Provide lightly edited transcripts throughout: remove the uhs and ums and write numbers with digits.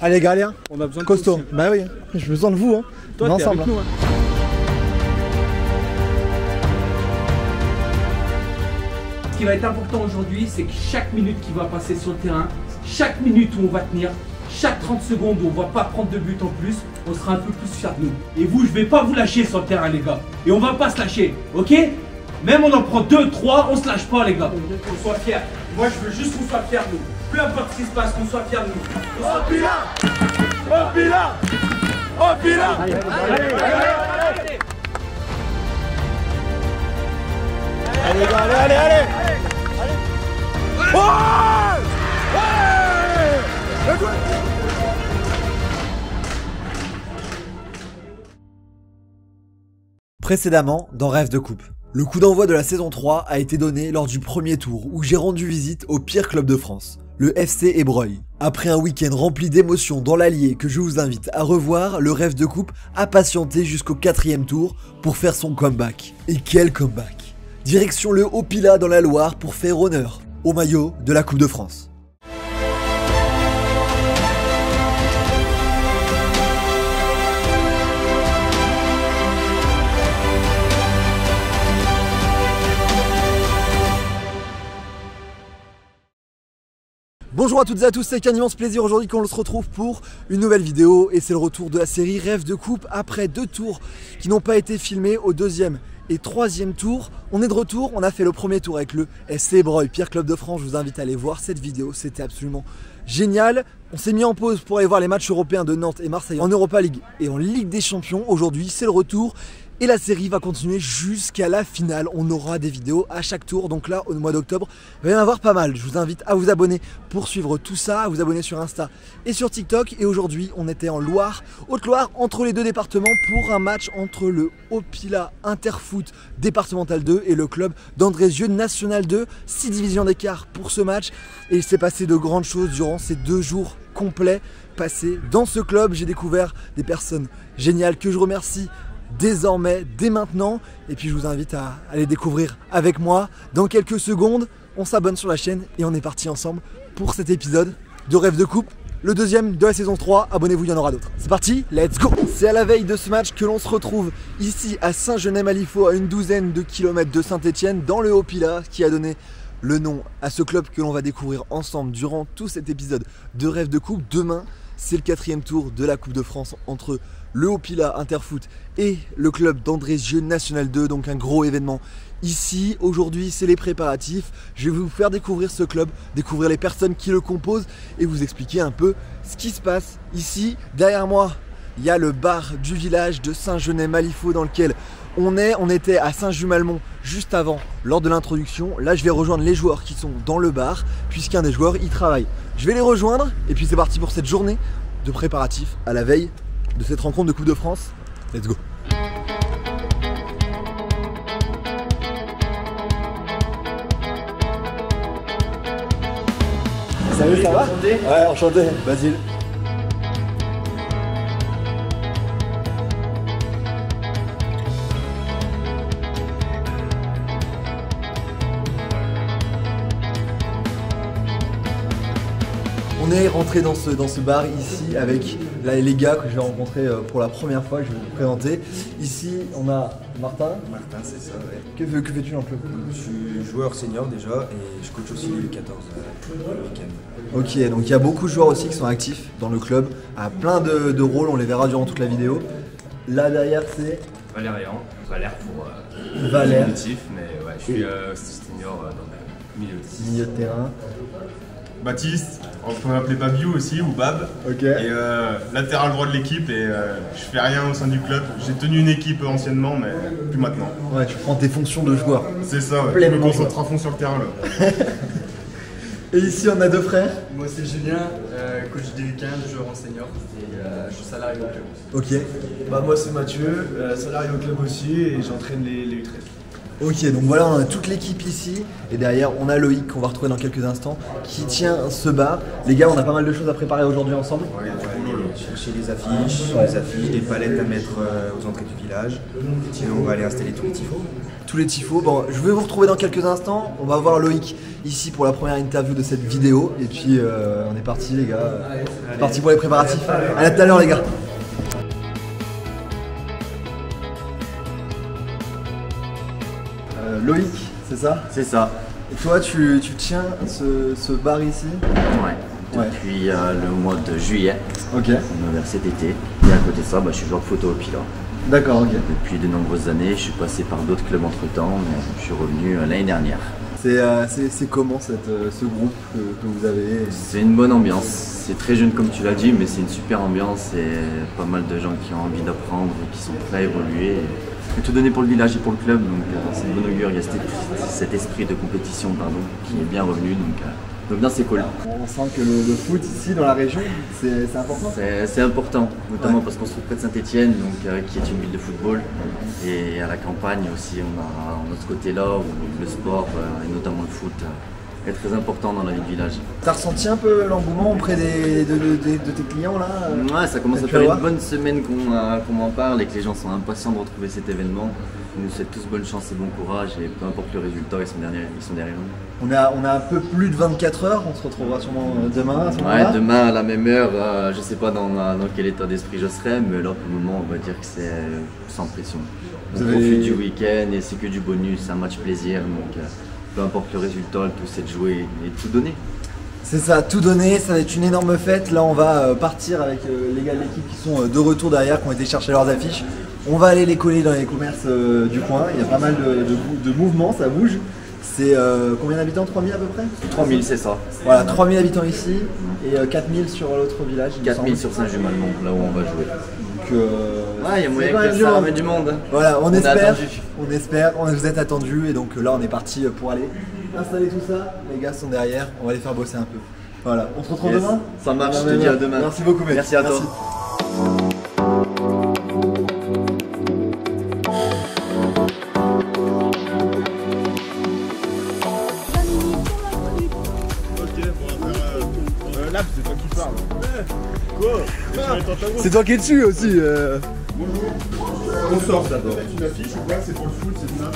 Allez Galien, on a besoin de costaud. aussi. Bah oui, j'ai besoin de vous. Hein. Toi, on est t'es ensemble. avec nous, hein. Ce qui va être important aujourd'hui, c'est que chaque minute qui va passer sur le terrain, chaque minute où on va tenir, chaque 30 secondes où on va pas prendre de but en plus, on sera un peu plus fiers de nous. Et vous, je vais pas vous lâcher sur le terrain, les gars. Et on va pas se lâcher, ok? Même on en prend 2, 3, on se lâche pas, les gars. Qu'on soit fiers. Moi, je veux juste qu'on soit fiers de nous. Peu importe ce qui se passe, qu'on soit fiers de nous. Oh Pila! Oh Pila! Oh Pila! Allez, allez, allez, allez. Allez les gars, allez, allez. Ouais! Ouais! Précédemment, dans Rêve de Coupe. Le coup d'envoi de la saison 3 a été donné lors du premier tour où j'ai rendu visite au pire club de France, le FC Ébreuil. Après un week-end rempli d'émotions dans l'Allier que je vous invite à revoir, le Rêve de Coupe a patienté jusqu'au 4e tour pour faire son comeback. Et quel comeback! Direction le Haut-Pila dans la Loire pour faire honneur au maillot de la Coupe de France. Bonjour à toutes et à tous, c'est un immense plaisir aujourd'hui qu'on se retrouve pour une nouvelle vidéo et c'est le retour de la série Rêve de Coupe après 2 tours qui n'ont pas été filmés au 2e et 3e tour. On est de retour, on a fait le premier tour avec le FC Ébreuil, pire club de France. Je vous invite à aller voir cette vidéo, c'était absolument génial. On s'est mis en pause pour aller voir les matchs européens de Nantes et Marseille en Europa League et en Ligue des Champions. Aujourd'hui c'est le retour. Et la série va continuer jusqu'à la finale. On aura des vidéos à chaque tour. Donc là, au mois d'octobre, il va y en avoir pas mal. Je vous invite à vous abonner pour suivre tout ça, à vous abonner sur Insta et sur TikTok. Et aujourd'hui, on était en Loire, Haute-Loire, entre les deux départements pour un match entre le Haut-Pila Interfoot départemental 2 et le club d'Andrézieux National 2. 6 divisions d'écart pour ce match. Et il s'est passé de grandes choses durant ces 2 jours complets passés dans ce club. J'ai découvert des personnes géniales que je remercie désormais, dès maintenant, et puis je vous invite à aller découvrir avec moi. Dans quelques secondes, on s'abonne sur la chaîne et on est parti ensemble pour cet épisode de Rêve de Coupe, le 2e de la saison 3. Abonnez-vous, il y en aura d'autres. C'est parti, let's go! C'est à la veille de ce match que l'on se retrouve ici à Saint-Genès-Malifaux, à une douzaine de kilomètres de Saint-Etienne, dans le Haut-Pila, qui a donné le nom à ce club que l'on va découvrir ensemble durant tout cet épisode de Rêve de Coupe. Demain, c'est le 4e tour de la Coupe de France entre le Haut-Pila Interfoot et le club d'Andrézieux National 2, donc un gros événement ici. Aujourd'hui, c'est les préparatifs. Je vais vous faire découvrir ce club, découvrir les personnes qui le composent et vous expliquer un peu ce qui se passe ici. Derrière moi, il y a le bar du village de Saint-Genès-Malifaux dans lequel on est. On était à Saint-Just-Malmont juste avant, lors de l'introduction. Là, je vais rejoindre les joueurs qui sont dans le bar, puisqu'un des joueurs y travaille. Je vais les rejoindre et puis c'est parti pour cette journée de préparatifs à la veille de cette rencontre de Coupe de France. Let's go! Salut, ça va? Ouais, enchanté, Basile. On est rentré dans ce bar ici avec les gars que j'ai rencontrés pour la première fois, que je vais vous présenter. Ici, on a Martin. Martin, c'est ça, ouais. Que fais-tu dans le club? Je suis joueur senior déjà et je coach aussi les 14 le week-end. Ok, donc il y a beaucoup de joueurs aussi qui sont actifs dans le club, à plein de rôles, on les verra durant toute la vidéo. Là derrière c'est Valérian, Valère pour Valère. motif, mais ouais, je suis senior dans le milieu de terrain. Baptiste, on peut m'appeler Babiou aussi ou Bab. Ok. Et latéral droit de l'équipe et je fais rien au sein du club. J'ai tenu une équipe anciennement mais plus maintenant. Ouais, tu prends tes fonctions de joueur. C'est ça, ouais. Je Pleinement, me concentre à fond sur le terrain là. Et ici on a 2 frères. Moi c'est Julien, coach des week-ends, joueur en senior et je suis salarié au club. Ok. Bah moi c'est Mathieu, salarié au club aussi et j'entraîne les U13. Ok, donc voilà, on a toute l'équipe ici, et derrière on a Loïc qu'on va retrouver dans quelques instants, qui tient ce bar. Les gars, on a pas mal de choses à préparer aujourd'hui ensemble. Ouais, chercher les affiches, des palettes à mettre aux entrées du village. Sinon, on va aller installer tous les tifos. Tous les tifos. Bon, je vais vous retrouver dans quelques instants. On va voir Loïc ici pour la première interview de cette vidéo. Et puis on est parti les gars. Parti pour les préparatifs. À tout à l'heure les gars. Loïc, c'est ça? C'est ça. Et toi tu tiens ce bar ici? Ouais. Depuis le mois de juillet. Ok. Vers cet été. Et à côté de ça, je suis joueur de photo au Pilat. D'accord, ok. Depuis de nombreuses années, je suis passé par d'autres clubs entre temps, mais je suis revenu l'année dernière. C'est comment ce groupe que vous avez? C'est une bonne ambiance. C'est très jeune comme tu l'as dit, mais c'est une super ambiance et pas mal de gens qui ont envie d'apprendre et qui sont prêts à évoluer. Et tout donner pour le village et pour le club, donc c'est de bon augure. Il y a cet esprit de compétition qui est bien revenu. Donc bien c'est cool. On sent que le foot ici dans la région, c'est important. C'est important, notamment parce qu'on se trouve près de Saint-Etienne, qui est une ville de football. Et à la campagne aussi, on a ce côté-là où le sport, et notamment le foot, est très important dans la vie de village. T'as ressenti un peu l'engouement auprès de tes clients là? Ouais, ça commence à faire une bonne semaine qu'on m'en parle et que les gens sont impatients de retrouver cet événement. On nous souhaite tous bonne chance et bon courage et peu importe le résultat, ils sont derrière nous. On a un peu plus de 24 heures, on se retrouvera sûrement demain à ce moment-là. Ouais, demain à la même heure, je sais pas dans quel état d'esprit je serai, mais là pour le moment on va dire que c'est sans pression. On profite du week-end et c'est que du bonus, c'est un match plaisir, donc peu importe le résultat, le tout c'est de jouer et de tout donner. C'est ça, tout donner, ça va être une énorme fête. Là on va partir avec les gars de l'équipe qui sont de retour derrière, qui ont été chercher leurs affiches. On va aller les coller dans les commerces du coin, il y a pas mal de mouvements, ça bouge. C'est combien d'habitants? 3000 à peu près? 3000 c'est ça. Voilà, 3000 habitants ici et 4000 sur l'autre village. 4000 sur Saint-Jumalmont, là où on va jouer. Donc ouais, il y a moyen que ça ramène du monde. Voilà, on espère, vous êtes attendus et donc là on est parti pour aller installer tout ça. Les gars sont derrière, on va les faire bosser un peu. Voilà, on se retrouve demain? Ça marche, je te dis à demain. Merci beaucoup mec. Merci à toi. C'est toi qui parles. Quoi? C'est toi qui es dessus aussi. Bonjour. On sort d'abord. C'est une affiche ou quoi? C'est pour le foot, c'est ça?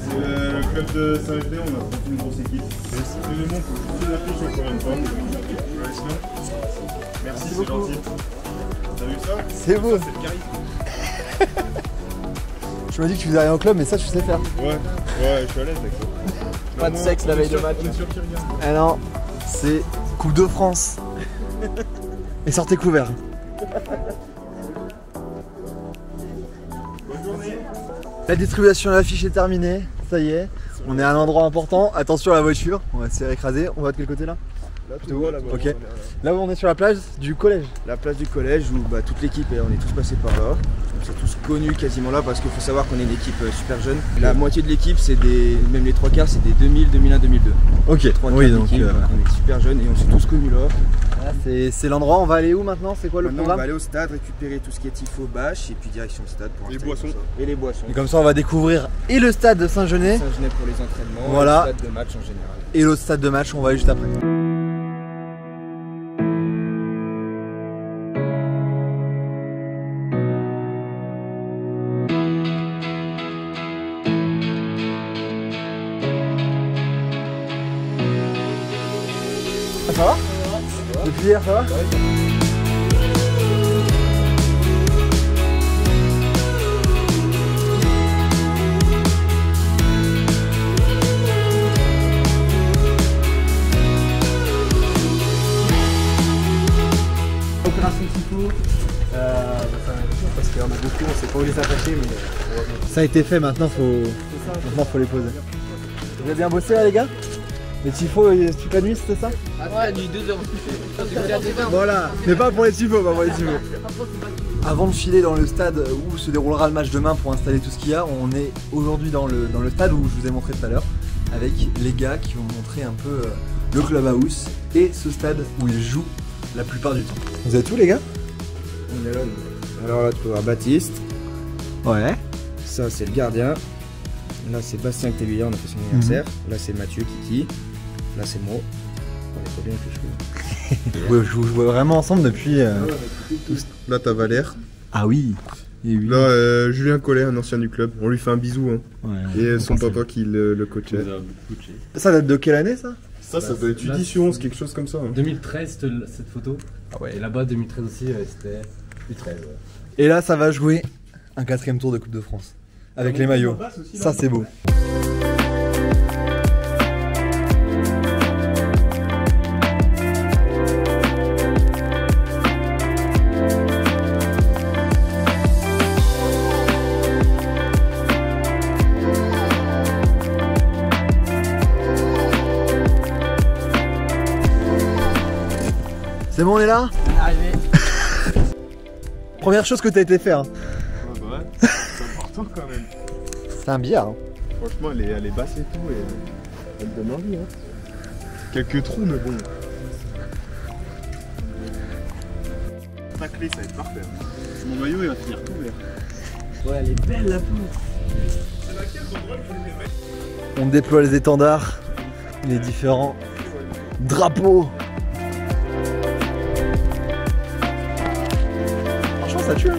C'est le club de Saint-Etienne, on a fait une grosse équipe. C'est le monde pour une affiche encore une fois. Merci, c'est gentil. T'as vu ça? C'est beau. C'est le charisme. Tu m'as dit que tu faisais rien au club, mais ça tu sais faire. Ouais, je suis à l'aise avec ça. Pas de sexe la veille de match. Ah non, c'est Coupe de France. Et sortez couverts. Bonne journée. La distribution de l'affiche est terminée, ça y est. On est à un endroit important. Attention à la voiture, on va se faire écraser. On va de quel côté là? Là, tout haut, là-bas. Ok. Là où on est sur la plage du collège. La place du collège où toute l'équipe, on est tous passés par là. On s'est tous connus quasiment là parce qu'il faut savoir qu'on est une équipe super jeune. La moitié de l'équipe, même les 3 quarts, c'est des 2000, 2001, 2002. Ok, 3 oui, donc on est super jeunes et on s'est tous connus là. Voilà, c'est l'endroit, on va aller où maintenant? C'est quoi le Maintenant, programme? on va aller au stade, récupérer tout ce qui est tifo, bâche et puis direction le stade pour Les installer boissons. tout ça. Et les boissons. Et comme ça on va découvrir et le stade de Saint-Genès. Saint-Genès pour les entraînements, voilà. et le stade de match en général. Et l'autre stade de match, on va aller juste après. Ah, ça va? Depuis hier, ça va? Opération Tifo, ça va être dur parce qu'il y en a beaucoup, on sait pas où les attacher, mais ça a été fait, maintenant faut les poser. Vous avez bien bossé là les gars? Les tifos toute la nuit, c'était ça? Ouais, nuit 2 heures. Voilà, mais pas pour les tifos, pas pour les tifos. Avant de filer dans le stade où se déroulera le match demain pour installer tout ce qu'il y a, on est aujourd'hui dans le stade où je vous ai montré tout à l'heure avec les gars qui vont montrer un peu le clubhouse et ce stade où ils jouent la plupart du temps. Vous êtes où les gars? On est là. Alors là, tu peux voir Baptiste. Ouais. Ça, c'est le gardien. Là c'est Bastien Ctébillard, on a fait son anniversaire. Là c'est Mathieu Kiki. Là c'est moi. On est pas bien avec les cheveux. Ouais, je jouais vraiment ensemble depuis. Là t'as Valère. Ah oui. Et oui. Là Julien Collet, un ancien du club. On lui fait un bisou. Hein. Ouais, et son papa qui le coachait. Ça date de quelle année ça? Ça doit être U10, quelque chose comme ça. Hein. 2013 cette photo. Ah ouais. Et là-bas 2013 aussi c'était U13. Ouais. Et là ça va jouer un 4ème tour de Coupe de France. Avec les maillots. Ça c'est beau. C'est bon, on est là? Arrivé. Première chose que t'as été faire. Hein. Ouais, bah ouais, c'est important quand même. C'est un billard. Hein. Franchement, elle est basse et tout, et elle me donne envie. Hein. Quelques trous, mais bon. Ta clé, ça va être parfait. Hein. Mon maillot, il va finir tout vert. Ouais, elle est belle la peau. On déploie les étendards, les différents drapeaux. Franchement, ça tue. Hein.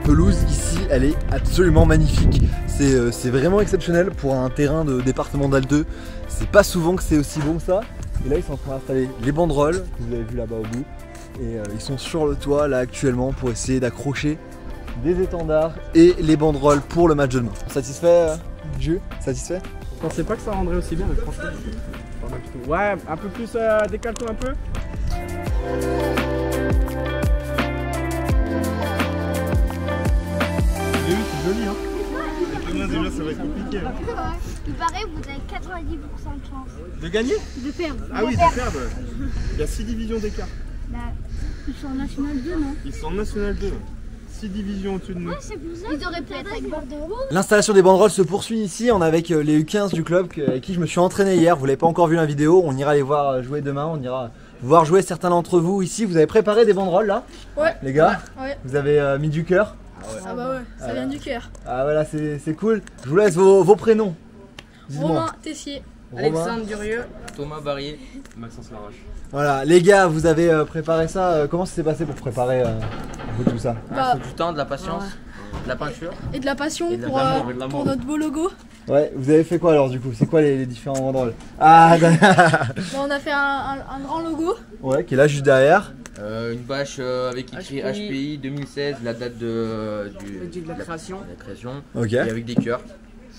Pelouse ici, elle est absolument magnifique. C'est vraiment exceptionnel pour un terrain de départemental 2. C'est pas souvent que c'est aussi bon que ça. Et là, ils sont en train d'installer les banderoles que vous avez vu là-bas au bout. Et ils sont sur le toit là actuellement pour essayer d'accrocher des étendards et les banderoles pour le match de demain. Satisfait, Jules? Satisfait? Je pensais pas que ça rendrait aussi bien, mais franchement, c'est pas mal du tout. Ouais, un peu plus, décale-toi un peu. Mais oui, c'est joli, hein. Et demain, déjà, ça va être compliqué. Hein. Il paraît que vous avez 90% de chance. De gagner? De perdre. Ah oui, de perdre. Il y a 6 divisions d'écart. Bah, ils sont en National 2, non? Ils sont en National 2. 6 divisions au-dessus de nous. Ouais, c'est pour ça. Ils auraient pu être avec Bordeaux. L'installation des banderoles se poursuit ici. On est avec les U15 du club avec qui je me suis entraîné hier. Vous l'avez pas encore vu la vidéo. On ira les voir jouer demain. On ira voir jouer certains d'entre vous ici. Vous avez préparé des banderoles là? Ouais. Les gars? Ouais. Vous avez mis du cœur? Ah bah ouais, ça vient du cœur. Ah voilà, c'est cool. Je vous laisse vos prénoms. Romain Tessier. Alexandre Durieux. Thomas Barrier. Maxence Larache. Voilà, les gars, vous avez préparé ça. Comment ça s'est passé pour préparer un peu tout ça? Bah, il faut du temps, de la patience, de la peinture. Et de la passion Et de pour notre beau logo. Ouais, vous avez fait quoi alors du coup? C'est quoi les différents banderoles? Ah bah, on a fait un grand logo. Ouais, qui est là juste derrière. Une bâche avec écrit HPI 2016, la date de la création. Ok. Et avec des cœurs.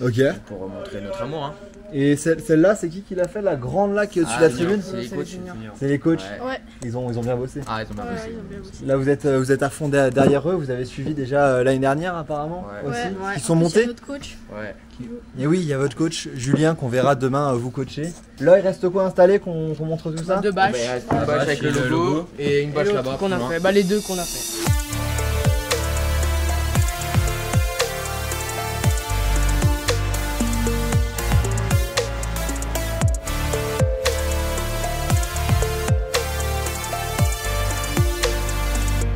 Ok. Pour montrer notre amour. Hein. Et celle-là, c'est qui l'a fait? La grande là qui est au-dessus de la tribune? C'est les coachs. C'est les coachs. Ouais. Ils ont bien bossé. Ah, ils ont bien bossé. Là, vous êtes à fond derrière eux. Vous avez suivi déjà l'année dernière apparemment aussi. Ouais. Ils sont montés. Notre coach. Ouais. Et oui, il y a votre coach Julien qu'on verra demain vous coacher. Là, il reste quoi installé qu'on montre tout ça? Deux bâches. Une bâche avec le logo et une bâche là-bas. Qu'on a fait. Bah les deux qu'on a fait.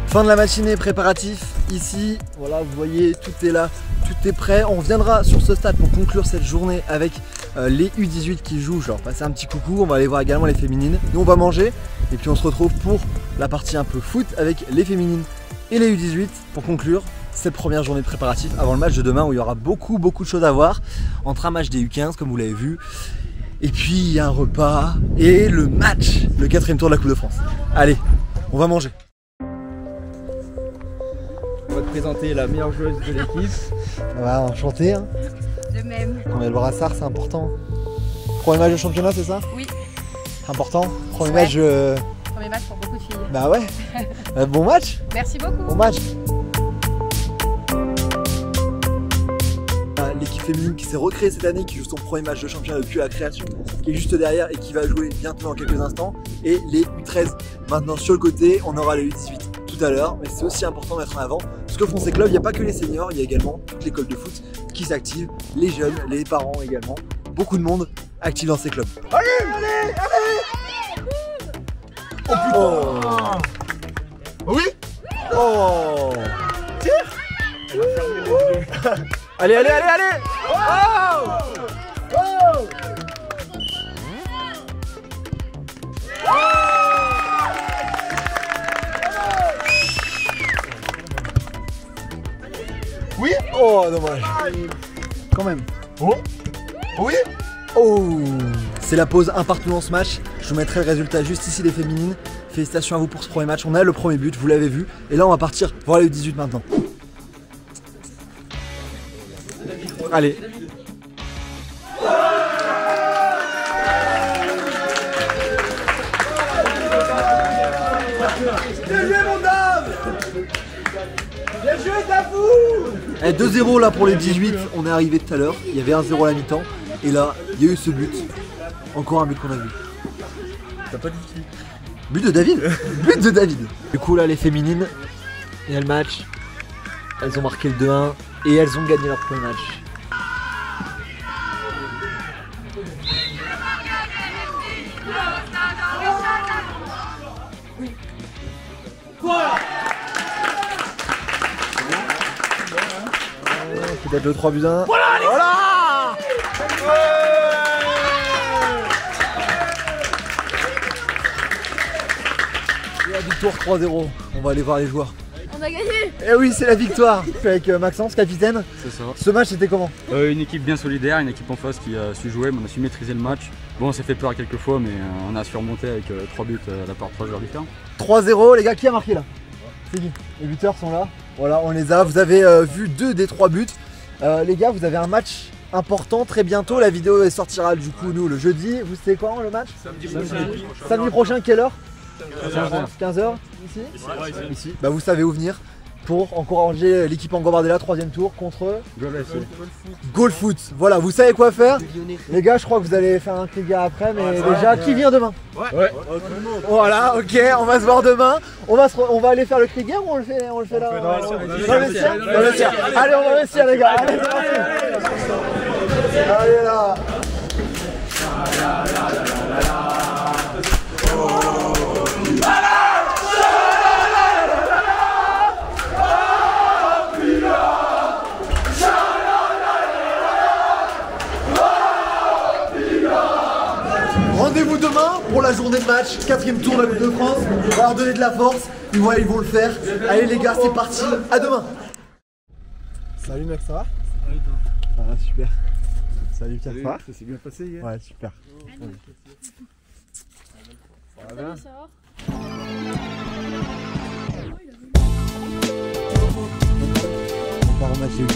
Fin de la matinée, préparatif ici, voilà vous voyez tout est là, tout est prêt. On viendra sur ce stade pour conclure cette journée avec les U18 qui jouent, je leur passer un petit coucou, on va aller voir également les féminines. Nous on va manger et puis on se retrouve pour la partie un peu foot avec les féminines et les U18 pour conclure cette première journée de préparatif avant le match de demain où il y aura beaucoup de choses à voir entre un match des U15 comme vous l'avez vu et puis un repas et le match, le 4ème tour de la Coupe de France. Allez, on va manger. On va te présenter la meilleure joueuse de l'équipe. Ouais, enchanté. Hein. De même. On met le brassard, c'est important. Premier match de championnat, c'est ça? Oui. Important. Premier match. Premier match pour beaucoup de filles. Bah ouais. Bon match. Merci beaucoup. Bon match. L'équipe féminine qui s'est recréée cette année, qui joue son premier match de championnat depuis la création, qui est juste derrière et qui va jouer bientôt dans quelques instants. Et les U13 maintenant sur le côté, on aura les U18 tout à l'heure, mais c'est aussi important de mettre en avant ce que font ces clubs. Il n'y a pas que les seniors, il y a également toute l'école de foot qui s'active, les jeunes, les parents également, beaucoup de monde actif dans ces clubs. Allez. Oh putain. Oh. Oui. Oh. Tire. Allez, allez, allez, allez. Oh, oh. Oui. Oh, dommage. Quand même. Oh. Oui. Oh. C'est la pause un partout dans ce match. Je vous mettrai le résultat juste ici les féminines. Félicitations à vous pour ce premier match. On a le premier but, vous l'avez vu. Et là on va partir voir les U18 maintenant. Allez. Bien joué mon dame. Bien joué Dafou. 2-0 là pour les 18, on est arrivé tout à l'heure. Il y avait 1-0 à la mi-temps. Et là, il y a eu ce but. Encore un but qu'on a vu. T'as pas dit qui? But de David. But de David. Du coup là les féminines, il y a le match. Elles ont marqué le 2-1 et elles ont gagné leur premier match. Peut-être le 3 buts 1. Voilà. Et la victoire 3-0. On va aller voir les joueurs. On a gagné. Eh oui, c'est la victoire. Je suis avec Maxence, capitaine. C'est ça. Ce match c'était comment? Une équipe bien solidaire, une équipe en face qui a su jouer, mais on a su maîtriser le match. Bon, on s'est fait peur à quelques fois, mais on a su remonter avec 3 buts à la part de 3 joueurs différents. 3-0, les gars, qui a marqué là? C'est qui? Les buteurs sont là. Voilà, on les a. Vous avez vu 2 des 3 buts. Les gars, vous avez un match important très bientôt. La vidéo sortira du coup, nous, le jeudi. Vous savez quand le match? Samedi prochain, quelle heure? 15h ici. Bah, vous savez où venir pour encourager l'équipe Angobardella, 3ème tour contre Goalfoot. Voilà, vous savez quoi faire. Les gars, je crois que vous allez faire un cri gars après, mais déjà, qui vient demain? Ouais. Voilà, ok, on va se voir demain. On va aller faire le cri gars ou on le fait là? Dans le vestiaire. Allez, on va vestiaire les gars. Allez, c'est parti. Allez là. Rendez-vous demain pour la journée de match, 4ème tour de la Coupe de France. On va leur donner de la force, ils vont le faire. Allez les gars, c'est parti, à demain. Salut mec, ça va? Salut toi. Ça va, super. Salut Pierre, ça va? Ça s'est bien passé hier? Ouais, super. Ça va bien? Ça va? On part en match de 15.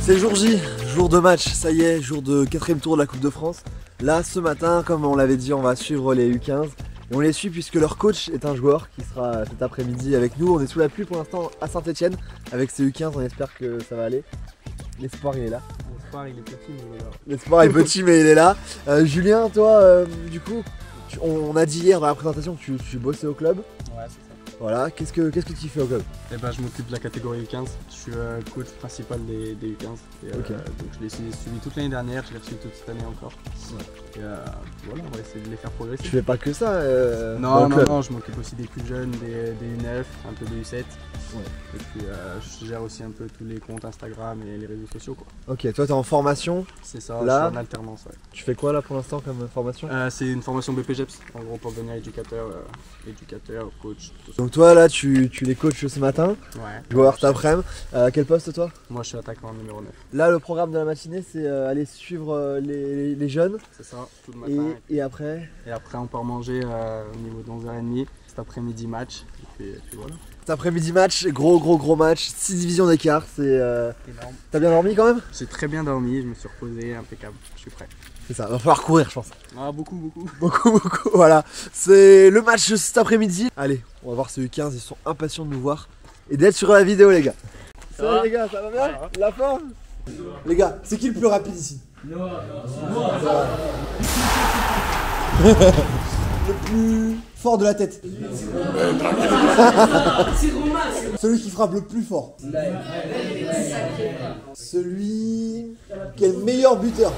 C'est jour J, jour de match, ça y est, jour de 4ème tour de la Coupe de France. Là, ce matin, comme on l'avait dit, on va suivre les U15. Et on les suit puisque leur coach est un joueur qui sera cet après-midi avec nous. On est sous la pluie pour l'instant à Saint-Etienne avec ces U15, on espère que ça va aller. L'espoir il est là. L'espoir il est petit mais il est là. L'espoir est petit mais il est là. Julien, toi, du coup, on a dit hier dans la présentation que tu bossais au club. Ouais, c'est ça. Voilà, qu'est-ce que tu fais au club? Eh ben, je m'occupe de la catégorie U15, je suis coach principal des U15. Et, Ok. donc je l'ai suivi toute l'année dernière, je l'ai reçu toute cette année encore. Ouais. Et voilà, on va essayer de les faire progresser. Tu fais pas que ça Non, je m'occupe aussi des plus jeunes, des U9, un peu des U7. Ouais. Et puis je gère aussi un peu tous les comptes Instagram et les réseaux sociaux quoi. Ok, toi t'es en formation? C'est ça, là, je suis en alternance. Ouais. Tu fais quoi là pour l'instant comme formation? C'est une formation BPGEPS, en gros pour devenir éducateur, coach, tout ça. Donc toi là tu les coaches ce matin, Ouais. je vais voir cet après-midi. Quel poste toi? Moi je suis attaquant numéro 9. Là le programme de la matinée c'est aller suivre les jeunes. C'est ça, tout le matin. Et après? Et après on part manger au niveau de 11h30, cet après-midi match, et puis voilà. Cet après-midi match, gros match, 6 divisions d'écart, c'est... Énorme. T'as bien dormi quand même? J'ai très bien dormi, je me suis reposé, impeccable, je suis prêt. C'est ça, va falloir courir je pense. Ah beaucoup. Beaucoup, voilà. C'est le match cet après-midi. Allez, on va voir ce U15, ils sont impatients de nous voir et d'être sur la vidéo les gars. Salut les gars, ça va bien? La forme? Les gars, c'est qui le plus rapide ici? Le plus fort de la tête. Celui qui frappe le plus fort. Celui qui est le meilleur buteur.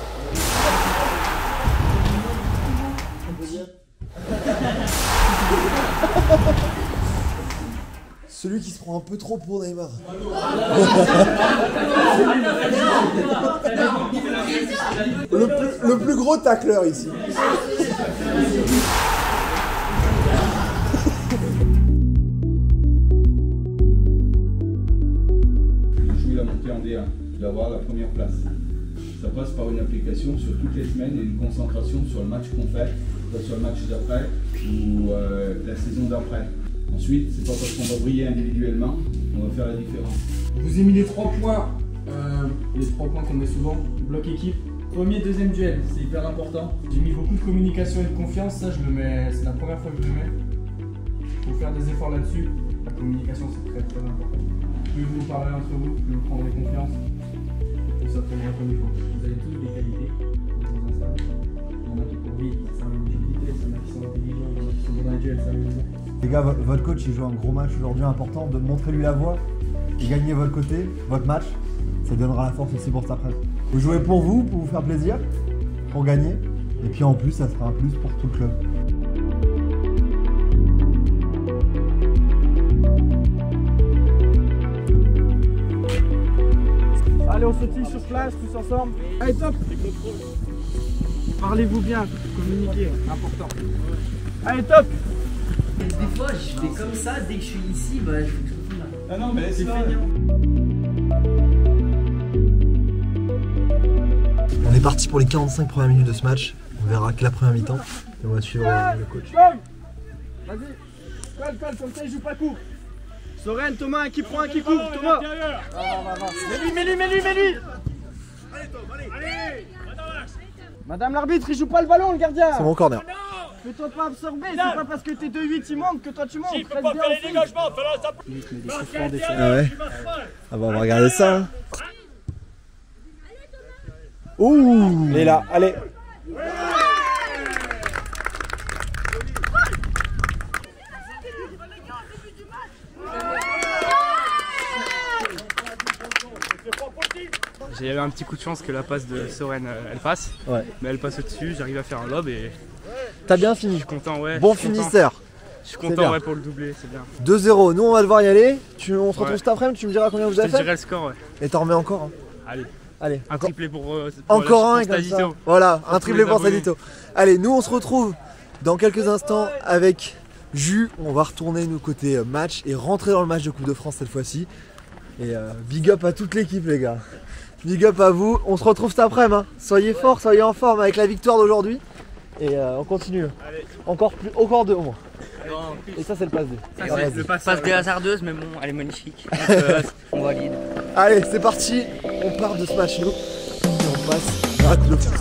Celui qui se prend un peu trop pour Neymar. Le plus gros tacleur ici. Jouer la montée en D1, d'avoir la première place. Ça passe par une application sur toutes les semaines et une concentration sur le match qu'on fait, soit sur le match d'après ou la saison d'après. Ensuite, c'est pas parce qu'on va briller individuellement qu'on va faire la différence. Je vous ai mis les 3 points, qu'on met souvent, bloc équipe. Premier, deuxième duel, c'est hyper important. J'ai mis beaucoup de communication et de confiance, ça je le mets, c'est la première fois que je le mets. Il faut faire des efforts là-dessus. La communication c'est très très important. Plus vous parlez entre vous, plus vous prendrez confiance, plus ça prendra un niveau. Vous avez tous des qualités dans un stade. Il y en a qui courent vite, ça met une vitesse, il y en a qui sont intelligents, il y en a qui sont bons dans les duels, ça met une. Les gars, votre coach il joue un gros match aujourd'hui important, de montrer lui la voie et gagner votre côté, votre match, ça donnera la force aussi pour cet après. Vous jouez pour vous faire plaisir, pour gagner, et puis en plus ça sera un plus pour tout le club. Allez, on se tige sur place, tous ensemble. Allez, top. Parlez-vous bien, communiquez, important. Allez, top. Des fois, je fais comme ça, dès que je suis ici, bah, je fais là. Ah non, mais c'est feignant. On est parti pour les 45 premières minutes de ce match. On verra que la première mi-temps. Et on va suivre le coach. Vas-y, colle, comme ça il joue pas court. Soren, Thomas, qui prend, qui court, Thomas. Mets-lui. Allez, Tom, allez. Madame l'arbitre, il joue pas le ballon, le gardien. C'est mon corner. Fais-toi pas absorber, c'est pas parce que t'es 2-8 il monte que toi tu montes. Si, il peut pas faire les dégagements, fais-le ça. Ah ouais. Ah bah on va regarder ça. Hein. Ouh. Il est là, allez. J'ai eu un petit coup de chance que la passe de Soren elle passe, ouais. Mais elle passe au-dessus, j'arrive à faire un lob et... T'as bien fini. Je suis content, ouais. Bon finisseur. Je suis content ouais, pour le doubler, c'est bien. 2-0, nous on va devoir y aller. On se retrouve cet après-midi, tu me diras combien vous avez fait. Je te dirai le score, ouais. Et t'en remets encore hein. Allez. Un triplé pour encore un comme ça. Voilà, un triplé pour Sadito. Allez, nous on se retrouve dans quelques instants avec Jus. On va retourner nous côté match et rentrer dans le match de Coupe de France cette fois-ci. Et big up à toute l'équipe les gars. Big up à vous. On se retrouve cet après-midi. Hein. Soyez forts, soyez en forme avec la victoire d'aujourd'hui. Et on continue. Allez. Encore deux au moins. Et ça c'est le passe D. Le passe D hasardeuse mais bon elle est magnifique. On valide. Allez c'est parti. On part de ce match nous. Et on passe à Coupe de France.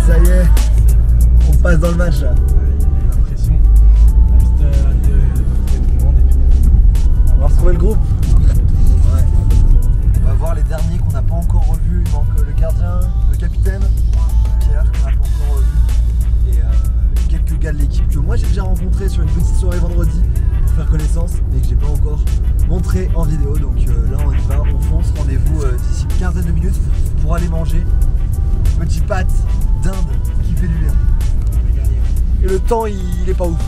Ça y est. On passe dans le match là. On va retrouver le groupe. Ouais. On va voir les derniers qu'on n'a pas encore revus. Il manque le gardien, le capitaine, Pierre qu'on n'a pas encore revu. Et quelques gars de l'équipe que moi j'ai déjà rencontré sur une petite soirée vendredi pour faire connaissance, mais que j'ai pas encore montré en vidéo. Donc là on y va, on fonce. Rendez-vous d'ici une quinzaine de minutes pour aller manger petit pâte d'Inde qui fait du bien. Et le temps il est pas ouf.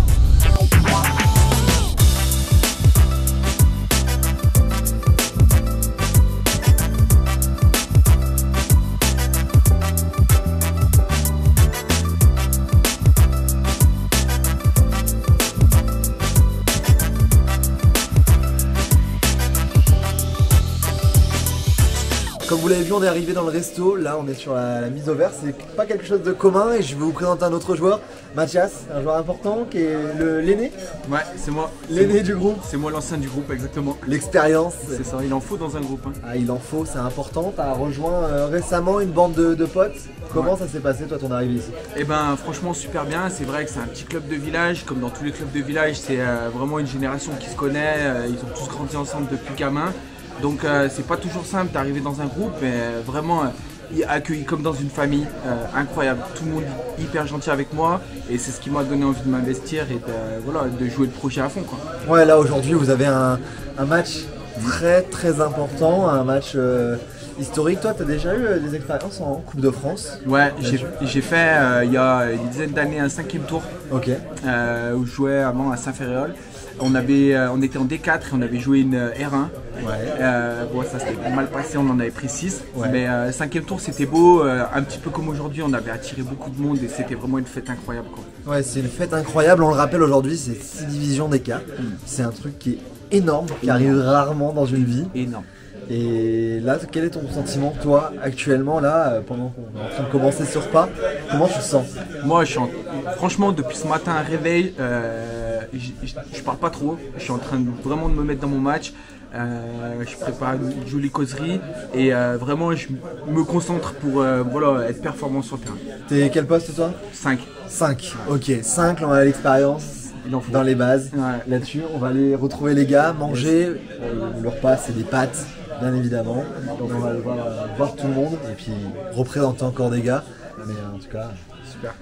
Comme vous l'avez vu, on est arrivé dans le resto. Là, on est sur la mise au vert. C'est pas quelque chose de commun et je vais vous présenter un autre joueur, Mathias, un joueur important qui est l'aîné. Ouais, c'est moi. L'aîné du groupe. C'est moi l'ancien du groupe, exactement. L'expérience. C'est ça, il en faut dans un groupe. Hein. Ah, il en faut, c'est important. Tu as rejoint récemment une bande de potes. Comment ça s'est passé, toi, ton arrivée ici? Eh ben, franchement, super bien. C'est vrai que c'est un petit club de village. Comme dans tous les clubs de village, c'est vraiment une génération qui se connaît. Ils ont tous grandi ensemble depuis gamin. Donc c'est pas toujours simple d'arriver dans un groupe, mais vraiment accueilli comme dans une famille, incroyable. Tout le monde hyper gentil avec moi et c'est ce qui m'a donné envie de m'investir et de jouer le projet à fond, quoi. Ouais, là aujourd'hui vous avez un match très important, un match historique. Toi, tu as déjà eu des expériences en Coupe de France? Ouais, j'ai fait il y a une dizaine d'années un 5e tour où je jouais avant à Saint-Ferréol. On était en D4 et on avait joué une R1. Bon, ça s'était mal passé, on en avait pris 6. Mais 5e tour, c'était beau, un petit peu comme aujourd'hui. On avait attiré beaucoup de monde et c'était vraiment une fête incroyable, quoi. Ouais, c'est une fête incroyable. On le rappelle aujourd'hui, c'est 6 divisions d'écart. C'est un truc qui est énorme, qui arrive rarement dans une vie. Énorme. Et là, quel est ton sentiment, toi, actuellement, là, pendant qu'on est en train de commencer ce repas? Comment tu te sens? Moi, franchement, depuis ce matin, réveil, je parle pas trop. Je suis en train vraiment de me mettre dans mon match. Je prépare une jolie causerie et vraiment, je me concentre pour être performant sur le terrain. T'es quel poste, toi? 5. 5, ok. 5, on a l'expérience dans les bases. Là-dessus, on va aller retrouver les gars, manger. Le repas, c'est des pâtes. Bien évidemment, donc on va aller voir tout le monde et puis représenter encore des gars. Mais en tout cas, super.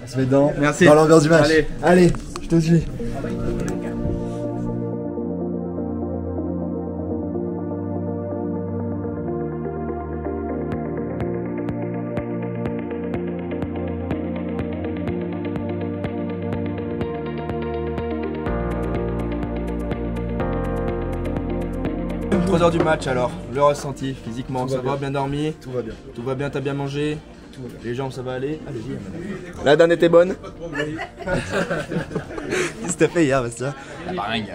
On se met dedans, dans l'ambiance du match. Allez, je te suis. Du match alors, le ressenti physiquement, ça va, bien dormi? Tout va bien. Tout va bien, t'as bien mangé? Tout va bien. Les jambes, ça va aller? Allez-y. La dinde était bonne? Qu'est-ce que t'as fait hier, Bastien? La baringue.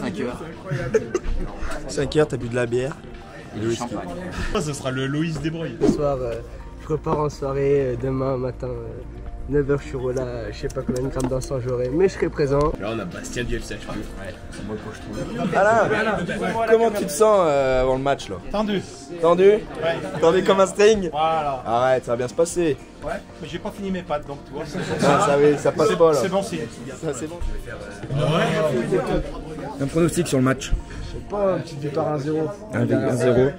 5 heures. 5 heures, t'as bu de la bière et le champagne. Ce sera le Loïs Desbreuil. Ce soir, je repars en soirée, demain matin. 9h je suis là, je sais pas combien de grammes d'encens j'aurai, mais je serai présent. Là on a Bastien du LCH. C'est moi que je trouve. Alain, comment tu te sens avant le match là? Tendu. Tendu? Ouais. Tendu comme un string? Voilà. Arrête, ça va bien se passer. Ouais, mais j'ai pas fini mes pattes donc tu vois. Ça passe pas là. C'est bon signe. Ça c'est bon. Un pronostic sur le match? Je sais pas, une petite victoire 1-0. 1-0. Ouais,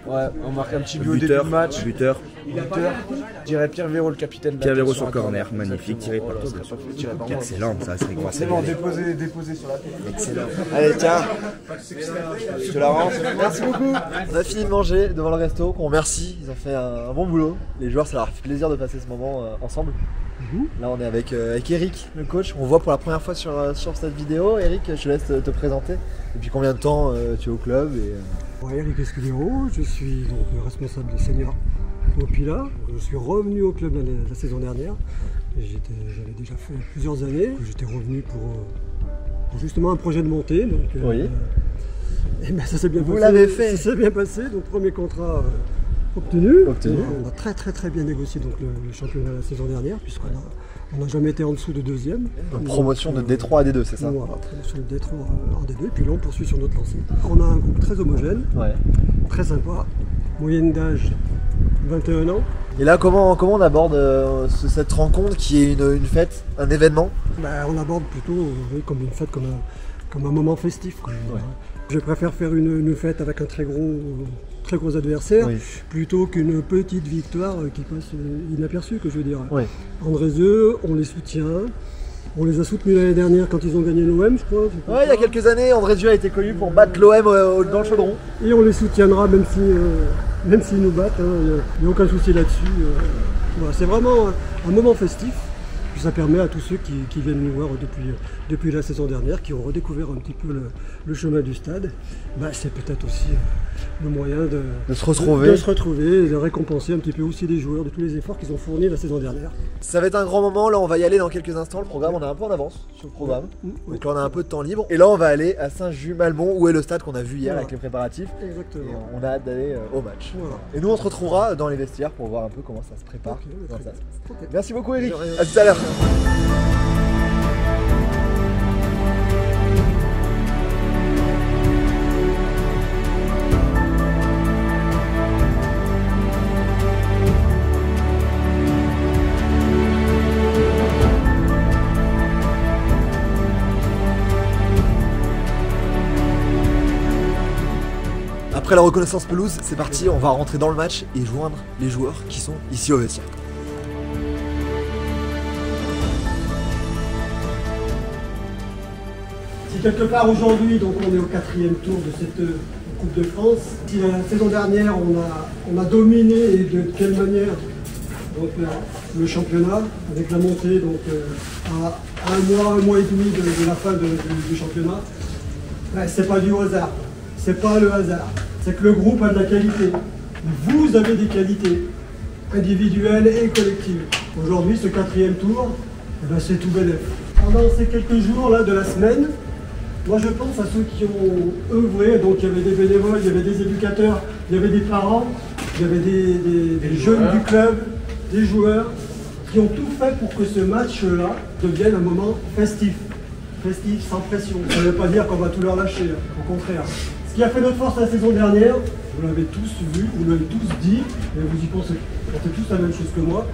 on marque un petit but au début du match. Buteur. Je dirais Pierre Véro, le capitaine. Pierre Véro sur corner, magnifique, tiré par toi. Excellent, ça serait grave. C'est bon, déposé sur la tête. Excellent. Allez, tiens, je te la rends. Merci beaucoup. On a fini de manger devant le resto, qu'on remercie, ils ont fait un bon boulot. Les joueurs, ça leur fait plaisir de passer ce moment ensemble. Là on est avec Eric, le coach. On voit pour la première fois sur cette vidéo. Eric, je te laisse te présenter. Depuis combien de temps tu es au club Eric Escudero, je suis donc le responsable des seniors au Pilat. Je suis revenu au club la saison dernière. J'avais déjà fait plusieurs années. J'étais revenu pour justement un projet de montée. Donc, oui. Et ben, ça s'est bien passé. Vous l'avez fait. Ça s'est bien passé. Donc premier contrat obtenu. On a très bien négocié donc, le championnat la saison dernière, puisqu'on n'a jamais été en dessous de deuxième. Donc, promotion de D3 à D2, c'est ça? Voilà, promotion de D3 en D2, et puis là on poursuit sur notre lancée. On a un groupe très homogène, très sympa, moyenne d'âge 21 ans. Et là, comment on aborde cette rencontre qui est une fête, un événement? On aborde plutôt comme une fête, comme un moment festif. Je préfère faire une fête avec un très gros adversaire plutôt qu'une petite victoire qui passe inaperçue, que je veux dire. Andrézieux, on les soutient. On les a soutenus l'année dernière quand ils ont gagné l'OM, je crois. Ouais, il y a quelques années, Andrézieux a été connu pour battre l'OM dans le chaudron. Et on les soutiendra même s'ils nous battent, il n'y a aucun souci là-dessus. Voilà, c'est vraiment un moment festif. Puis ça permet à tous ceux qui viennent nous voir depuis la saison dernière, qui ont redécouvert un petit peu le chemin du stade, c'est peut-être aussi le moyen de se retrouver et de récompenser un petit peu aussi les joueurs de tous les efforts qu'ils ont fournis la saison dernière. Ça va être un grand moment, là on va y aller dans quelques instants. Le programme, on est un peu en avance sur le programme, donc là on a un peu de temps libre. Et là on va aller à Saint-Just-Malmont, où est le stade qu'on a vu hier avec les préparatifs. Exactement. Et on a hâte d'aller au match. Voilà. Et nous on se retrouvera dans les vestiaires pour voir un peu comment ça se prépare. Merci beaucoup Eric, à tout à l'heure. Après la reconnaissance pelouse, c'est parti, on va rentrer dans le match et joindre les joueurs qui sont ici au vestiaire. Si quelque part aujourd'hui, donc on est au 4e tour de cette Coupe de France, si la saison dernière on a dominé et de quelle manière donc, le championnat, avec la montée donc, à un mois et demi de la fin du championnat, ben, c'est pas du hasard, c'est pas le hasard, c'est que le groupe a de la qualité. Vous avez des qualités individuelles et collectives. Aujourd'hui, ce 4e tour, ben, c'est tout bénef. Pendant ces quelques jours là, de la semaine, moi je pense à ceux qui ont œuvré, donc il y avait des bénévoles, il y avait des éducateurs, il y avait des parents, il y avait des jeunes du club, des joueurs, qui ont tout fait pour que ce match-là devienne un moment festif. Festif, sans pression. Ça ne veut pas dire qu'on va tout leur lâcher, au contraire. Ce qui a fait notre force la saison dernière, vous l'avez tous vu, vous l'avez tous dit, et vous y pensez tous la même chose que moi,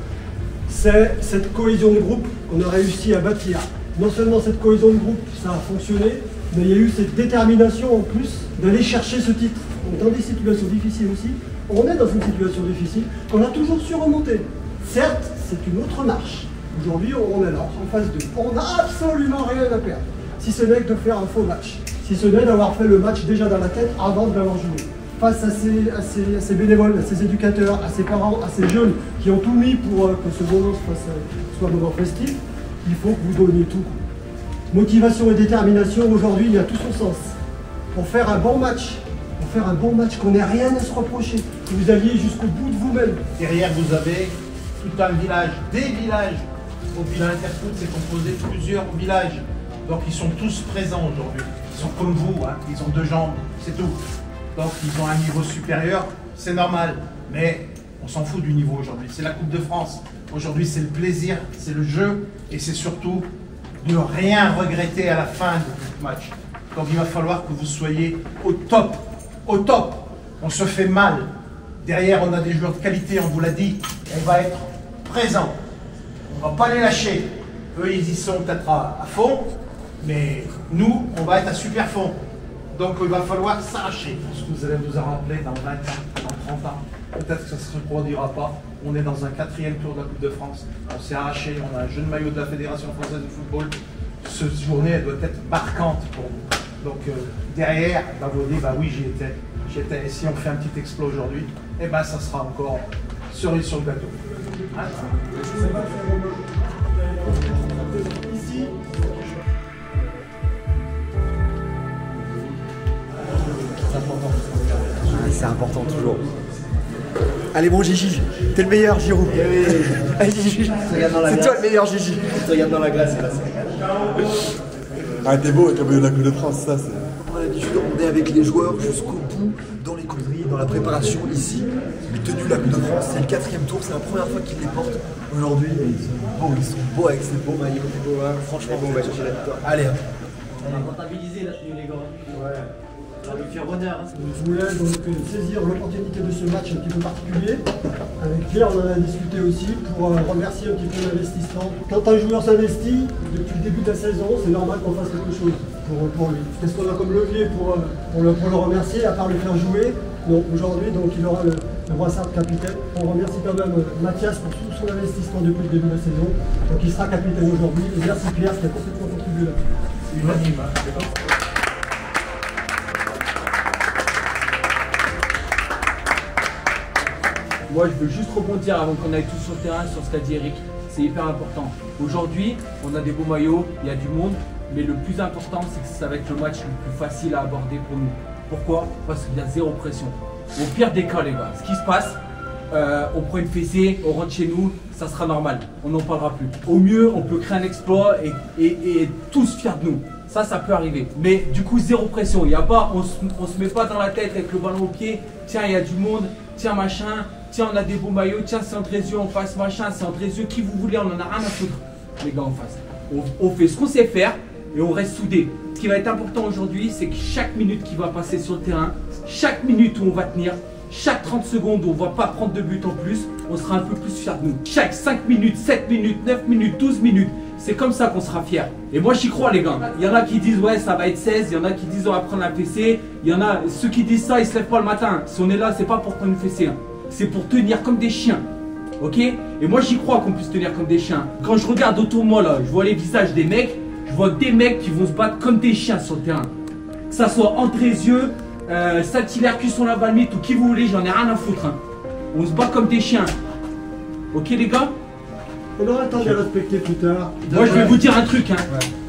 c'est cette cohésion de groupe qu'on a réussi à bâtir. Non seulement cette cohésion de groupe, ça a fonctionné, mais il y a eu cette détermination en plus d'aller chercher ce titre. Donc, dans des situations difficiles aussi, on est dans une situation difficile qu'on a toujours su remonter. Certes, c'est une autre marche. Aujourd'hui, on est là, en phase 2. On n'a absolument rien à perdre, si ce n'est que de faire un faux match. Si ce n'est d'avoir fait le match déjà dans la tête avant de l'avoir joué. Face à ces bénévoles, à ces éducateurs, à ces parents, à ces jeunes qui ont tout mis pour que ce moment soit un moment festif, il faut que vous donniez tout. Motivation et détermination, aujourd'hui, il y a tout son sens. Pour faire un bon match, qu'on n'ait rien à se reprocher, que vous alliez jusqu'au bout de vous-même. Derrière, vous avez tout un village, des villages. Au village Interfoot, c'est composé de plusieurs villages. Donc ils sont tous présents aujourd'hui. Ils sont comme vous, hein. Ils ont 2 jambes, c'est tout. Donc ils ont un niveau supérieur, c'est normal. Mais on s'en fout du niveau aujourd'hui. C'est la Coupe de France. Aujourd'hui, c'est le plaisir, c'est le jeu et c'est surtout de ne rien regretter à la fin de ce match. Donc il va falloir que vous soyez au top. Au top. On se fait mal. Derrière, on a des joueurs de qualité, on vous l'a dit. On va être présent. On ne va pas les lâcher. Eux, ils y sont peut-être à fond, mais nous, on va être à super fond. Donc il va falloir s'arracher. Ce que vous allez vous en rappeler dans 20 ans, dans 30 ans. Peut-être que ça ne se reproduira pas. On est dans un 4e tour de la Coupe de France. On s'est arraché, on a un jeune maillot de la Fédération française de football. Cette journée, elle doit être marquante pour nous. Donc derrière, bah, vous dites, bah oui, j'y étais. Et si on fait un petit exploit aujourd'hui, eh ben, ça sera encore cerise sur le gâteau. Hein? Ici. C'est important toujours. Allez mon Gigi, t'es le meilleur Giroud. Allez Gigi, c'est toi le meilleur Gigi. Tu te regardes dans la glace, c'est là. Ah t'es beau avec le maillot de la Coupe de France, ça c'est... On a l'habitude, on est avec les joueurs jusqu'au bout, dans les causeries, dans la préparation ici. Mais tenu la Coupe de France, c'est le 4e tour, c'est la première fois qu'ils les portent. Aujourd'hui, ils sont beaux avec ces beaux maillots. Franchement, bon, bah, chercher la victoire. Allez. On a comptabilisé la tenue, les gars. Ouais. On va lui faire honneur. Je voulais donc saisir l'opportunité de ce match un petit peu particulier. Avec Pierre, on en a discuté aussi pour remercier un petit peu l'investissement. Quand un joueur s'investit, depuis le début de la saison, c'est normal qu'on fasse quelque chose pour lui. Qu'est-ce qu'on a comme levier pour le remercier, à part le faire jouer? Donc aujourd'hui, donc, il aura le brassard de capitaine. On remercie quand même Mathias pour tout son investissement depuis le début de la saison. Donc il sera capitaine aujourd'hui. Et merci Pierre qui a complètement contribué là-dessus. Unanime, hein. Moi, je veux juste rebondir avant qu'on aille tous sur le terrain sur ce qu'a dit Eric. C'est hyper important. Aujourd'hui, on a des beaux maillots, il y a du monde, mais le plus important, c'est que ça va être le match le plus facile à aborder pour nous. Pourquoi? Parce qu'il y a zéro pression. Au pire des cas, les gars, ce qui se passe, on prend une fessée, on rentre chez nous, ça sera normal, on n'en parlera plus. Au mieux, on peut créer un exploit et tous fiers de nous. Ça peut arriver. Mais du coup, zéro pression. Il y a pas, on se met pas dans la tête avec le ballon au pied. Tiens, il y a du monde. Tiens, machin. Tiens, on a des beaux maillots. Tiens, c'est Andrézieux en face, machin. C'est Andrézieux. Qui vous voulez, on en a rien à foutre. Les gars en face. On fait ce qu'on sait faire et on reste soudés. Ce qui va être important aujourd'hui, c'est que chaque minute qui va passer sur le terrain, chaque minute où on va tenir, chaque 30 secondes où on ne va pas prendre de but en plus, on sera un peu plus fiers de nous. Chaque 5 minutes, 7 minutes, 9 minutes, 12 minutes, C'est comme ça qu'on sera fiers. Et moi j'y crois les gars. Il y en a qui disent ouais ça va être 16, il y en a qui disent on va prendre la fessée. Il y en a ceux qui disent ça, ils se lèvent pas le matin. Si on est là, c'est pas pour prendre une fessée. Hein. C'est pour tenir comme des chiens. Ok? Et moi j'y crois qu'on puisse tenir comme des chiens. Quand je regarde autour de moi là, je vois les visages des mecs, je vois des mecs qui vont se battre comme des chiens sur le terrain. Que ça soit Andrézieux, Saint-Hilaire, Cusson la Valmite ou qui vous voulez, j'en ai rien à foutre. Hein. On se bat comme des chiens. Ok les gars? On aura le temps de les respecter plus tard. Moi je vais vous dire un truc, hein.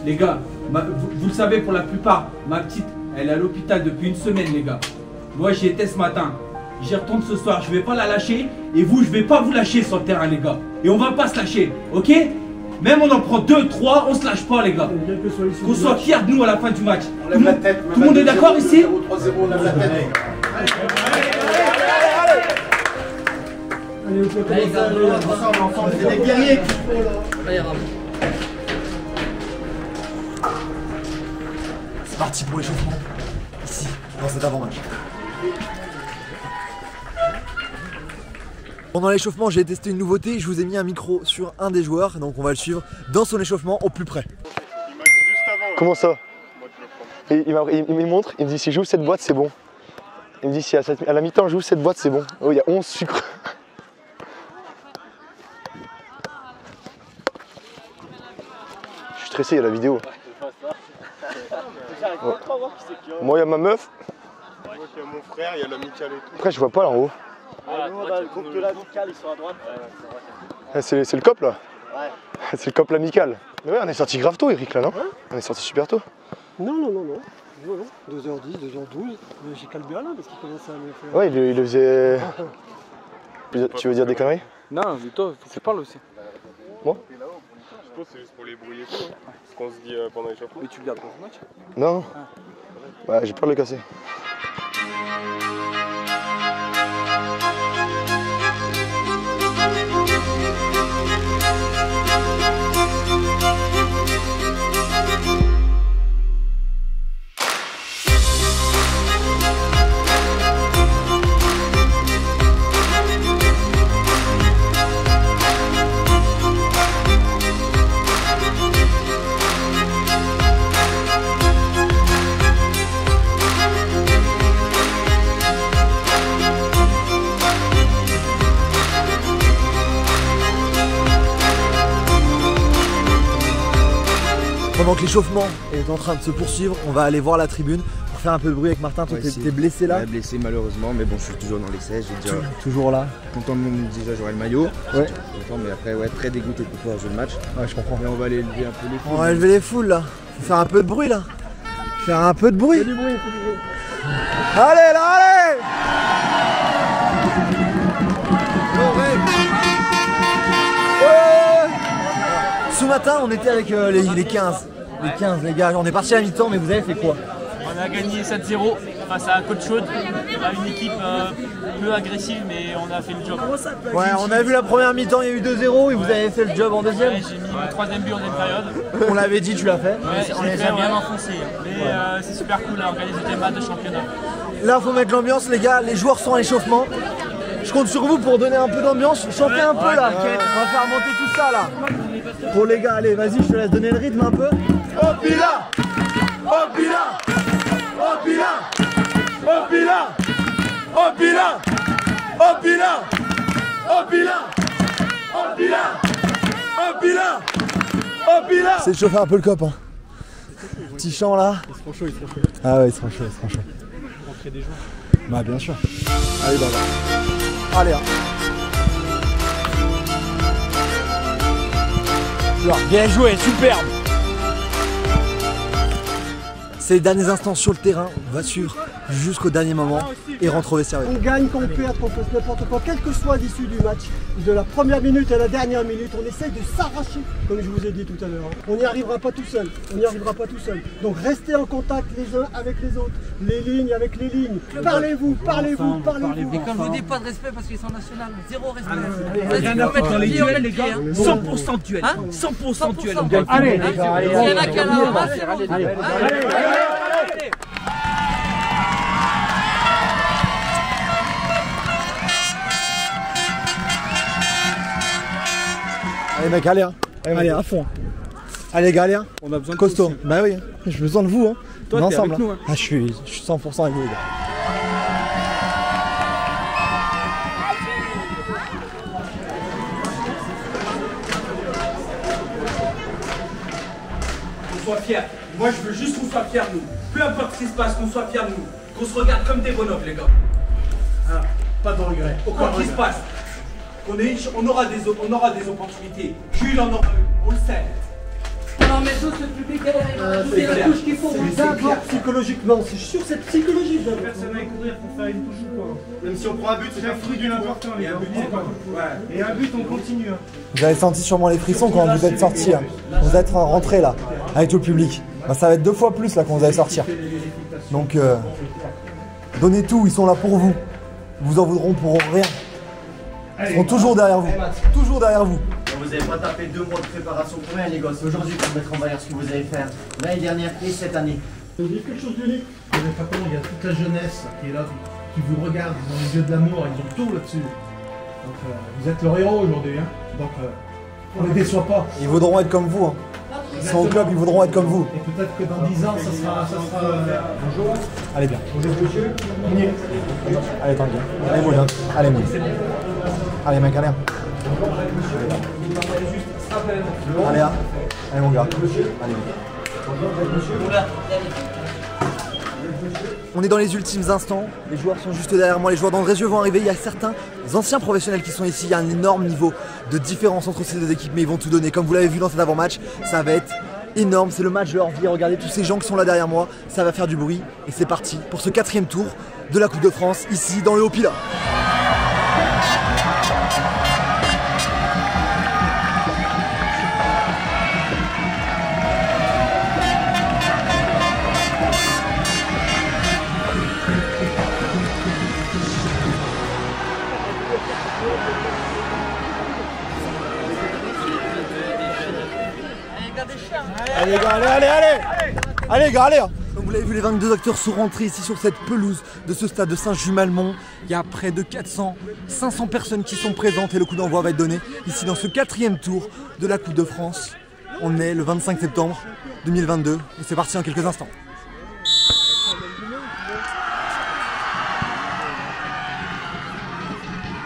Les gars, vous le savez pour la plupart, ma petite, elle est à l'hôpital depuis une semaine les gars. Moi j'y étais ce matin, j'y retourne ce soir, je vais pas la lâcher. Et vous, je vais pas vous lâcher sur le terrain les gars. Et on va pas se lâcher, ok? Même on en prend 2, 3, on se lâche pas les gars. Qu'on soit fiers de nous à la fin du match. Tout le monde est d'accord ici? 3-0, on lève la tête. Allez, on peut commencer ensemble, c'est des guerriers. C'est parti pour l'échauffement. Ici, dans cet avant-match. Pendant l'échauffement, j'ai testé une nouveauté. Je vous ai mis un micro sur un des joueurs. Donc on va le suivre dans son échauffement au plus près. Comment ça? Et il me montre, il me dit si j'ouvre cette boîte, c'est bon. Il me dit si à la mi-temps j'ouvre cette boîte, c'est bon. Oh, il y a 11 sucres. Je suis stressé, il y a la vidéo. Ouais. Moi, il y a ma meuf. Moi, il y a mon frère, il y a l'amical et tout. Après, je vois pas là en haut. Nous, on a le groupe de l'amical, ils sont à droite. C'est le COP là? Ouais. C'est le COP l'amical. Mais ouais, on est sorti grave tôt, Eric, là, non? On est sorti super tôt. Non. 2h10, 2h12. J'ai calmé Alain parce qu'il commençait à me faire. Ouais, il le faisait. Tu veux dire des conneries? Non, mais toi, faut que tu parles aussi. Moi? Je pense que c'est juste pour les brouiller tout. Hein. Ce qu'on se dit pendant l'échauffement. Mais tu gardes pour ce match? Non. Ouais, j'ai peur de le casser. Pendant que l'échauffement est en train de se poursuivre, on va aller voir la tribune pour faire un peu de bruit avec Martin. Toi, t'es blessé là? Ouais, blessé malheureusement, mais bon, je suis toujours dans les 16. J'ai déjà toujours là. Content de déjà j'aurai le maillot. Ouais. Content, mais après, ouais, très dégoûté de pouvoir jouer le match. Ouais, je comprends. Mais on va aller élever un peu les foules. On va élever les foules là. Faut faire un peu de bruit là. Faire un peu de bruit. Du bruit, faut du bruit. Allez là, allez! Ce matin, on était avec les 15. Les 15, les gars. On est parti à la mi-temps, mais vous avez fait quoi? On a gagné 7-0 face à Côte Chaude. On a une équipe peu agressive, mais on a fait le job. Ouais, on a vu la première mi-temps, il y a eu 2-0 et vous avez fait le job en deuxième. Ouais, j'ai mis le troisième but en deuxième période. On l'avait dit, tu l'as fait. Ouais, on les a bien enfoncés. Mais c'est super cool, là, on gagne les deuxième match de championnat. Là, faut mettre l'ambiance, les gars. Les joueurs sont à l'échauffement. Je compte sur vous pour donner un peu d'ambiance. Chantez un peu là. On va faire monter tout ça là. Pour les gars, allez, vas-y, je te laisse donner le rythme un peu. Opila! Opila! Opila! Opila! Opila! Opila! Opila! Opila! Opila! Opila! C'est de chauffer un peu le cop. Hein. Petit chant là. Ils seront chauds, ils seront chauds. Ah ouais, ils seront chauds, ils seront chauds. Rentrer des joueurs. Bah bien sûr. Allez, bah. Allez, hein. Bien joué, superbe. C'est les derniers instants sur le terrain, on va suivre jusqu'au dernier moment et rentrer au vestiaire. On gagne, qu'on perde, qu'on fasse n'importe quoi, quelle que soit l'issue du match, de la première minute à la dernière minute, on essaye de s'arracher, comme je vous ai dit tout à l'heure. On n'y arrivera pas tout seul, Donc restez en contact les uns avec les autres, les lignes avec les lignes. Parlez-vous. Et quand je vous dis pas de respect parce qu'ils sont nationaux, zéro respect. Rien à mettre dans les duels, les gars. 100% de duel. 100% de duel. Allez, il y en a qui allez. Allez mec, allez, hein. Allez à fond. Allez Galien, on a besoin de costaud. Bah oui, j'ai besoin de vous. Hein. Toi, on est t'es ensemble. avec nous, hein. Ah, je suis 100% avec vous, les gars. Qu'on soit fiers. Moi, je veux juste qu'on soit fiers, nous. Peu importe ce qui se passe, qu'on soit fiers de nous. Qu'on se regarde comme des bonhommes, les gars. Ah, pas de regret. Quoi qu'il se passe, on aura des opportunités. Jules en aura une, on le sait. Non mais tous le public c'est la touche qu'il faut. D'abord psychologiquement, c'est sûr c'est psychologique d'abord. Personne va courir pour faire une touche ou quoi. Même si on prend un but, c'est un fruit d'une important. Et un but, et un but, on continue. Vous avez senti sûrement les frissons quand vous êtes sortis. Hein. Vous êtes rentrés là, avec tout le public. Bah, ça va être 2 fois plus là quand vous allez sortir. Donc donnez tout, ils sont là pour vous. Ils vous en voudront pour rien. Ils seront toujours derrière vous. Toujours derrière vous. Vous n'avez pas tapé 2 mois de préparation pour rien les gosses. Aujourd'hui pour mettre en valeur ce que vous allez faire l'année dernière et cette année. Vous dites quelque chose d'unique. Vous n'avez pas compte, il y a toute la jeunesse qui est là, qui vous regarde, ils ont les yeux de l'amour, ils ont tout là-dessus. Donc vous êtes leur héros aujourd'hui. Hein. Donc on ne les déçoit pas. Ils voudront être comme vous. Hein. Ils sont au club, ils voudront être comme vous. Et peut-être que dans 10 ans, ça sera bonjour. Allez bien. Bonjour monsieur. Allez tranquille. Allez Moulin. Allez Moulin. Allez mec, allez. Allez, hein. Allez mon gars. Allez. On est dans les ultimes instants, les joueurs sont juste derrière moi, les joueurs d'Andrézieux vont arriver, il y a certains anciens professionnels qui sont ici, il y a un énorme niveau de différence entre ces deux équipes, mais ils vont tout donner, comme vous l'avez vu dans cet avant-match, ça va être énorme, c'est le match de leur vie, regardez tous ces gens qui sont là derrière moi, ça va faire du bruit, et c'est parti pour ce 4e tour de la Coupe de France, ici dans le Haut-Pila. Allez les gars, allez les gars, allez. Comme vous l'avez vu, les 22 acteurs sont rentrés ici sur cette pelouse de ce stade de Saint-Just-Malmont. Il y a près de 500 personnes qui sont présentes et le coup d'envoi va être donné ici dans ce 4e tour de la Coupe de France. On est le 25 septembre 2022 et c'est parti en quelques instants.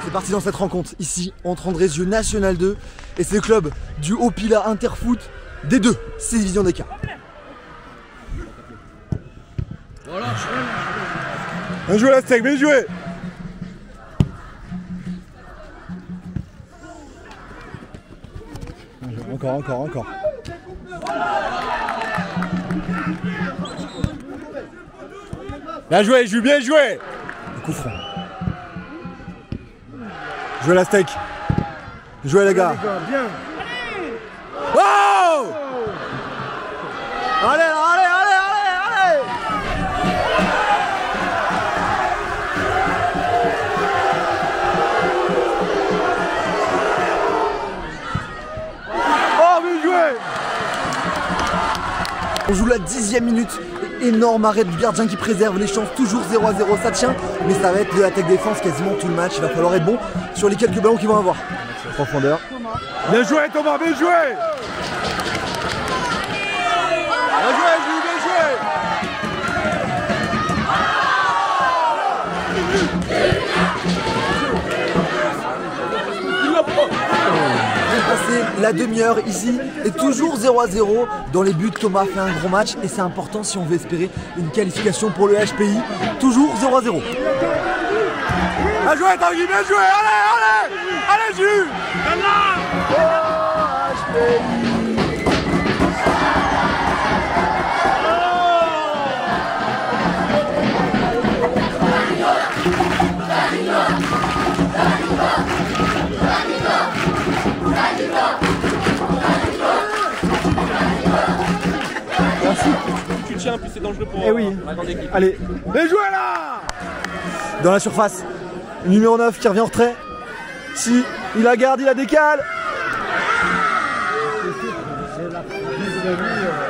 C'est parti dans cette rencontre ici entre Andrézieux National 2 et c'est le club du Haut-Pila Interfoot des 2, c'est division des cas. Bien joué la steak, bien joué. Encore. Bien joué, Jules, bien joué. Le coup franc. Jouez la steak. Jouez les gars. Bien. Oh! Allez. Oh, bien joué. On joue la 10e minute. Énorme arrêt du gardien qui préserve les chances, toujours 0-0, ça tient, mais ça va être de l'attaque défense quasiment tout le match, il va falloir être bon sur les quelques ballons qu'ils vont avoir. Profondeur. Bien joué Thomas, bien joué. Bien joué Jules, bien joué. Passer la demi-heure ici et toujours 0-0 dans les buts. Thomas fait un gros match et c'est important si on veut espérer une qualification pour le HPI. Toujours 0-0. Bien joué Tanguy, bien joué. Allez Jules. Tu tiens, plus c'est dangereux pour la grande équipe. Allez, bien joué là. Dans la surface, numéro 9 qui revient en retrait. Si, il la garde, il la décale.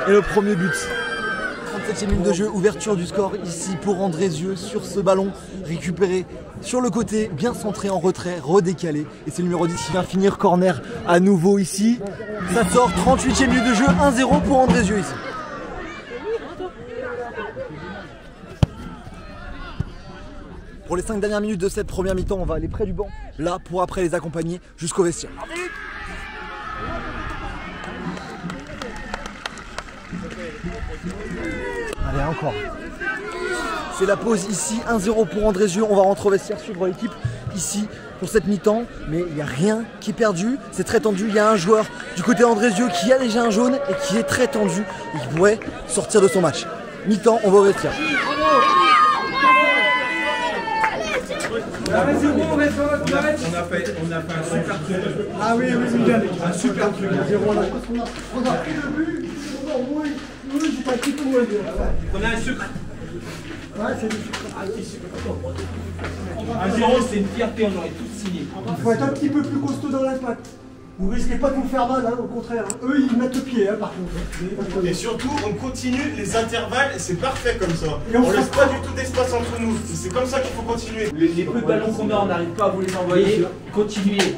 Et le premier but. 47e minute de jeu, ouverture du score ici pour Andrézieux sur ce ballon récupéré sur le côté, bien centré en retrait, redécalé. Et c'est le numéro 10 qui vient finir corner à nouveau ici. Ça sort, 38e minute de jeu, 1-0 pour Andrézieux ici. Pour les 5 dernières minutes de cette première mi-temps, on va aller près du banc, là pour après les accompagner jusqu'au vestiaire. Allez, encore. C'est la pause ici, 1-0 pour Andrézieux. On va rentrer au vestiaire, suivre l'équipe ici pour cette mi-temps. Mais il n'y a rien qui est perdu, c'est très tendu. Il y a un joueur du côté Andrézieux qui a déjà un jaune et qui est très tendu et qui pourrait sortir de son match. Mi-temps, on va au vestiaire. On a fait un super truc. Ah oui, un super truc. On a pris le but. J'ai pas petit peu moins. On a un sucre. Ouais, c'est du sucre. Un 0, c'est une fierté, on aurait tous signé. Il faut être un petit peu plus costaud dans l'impact. Vous risquez pas de vous faire mal, hein, au contraire. Eux, ils mettent le pied, hein, par contre. Et surtout, on continue les intervalles, et c'est parfait comme ça. Et on laisse pas du tout d'espace entre nous. C'est comme ça qu'il faut continuer. Les peu de ballons qu'on a, on n'arrive pas à vous les envoyer. Continuez,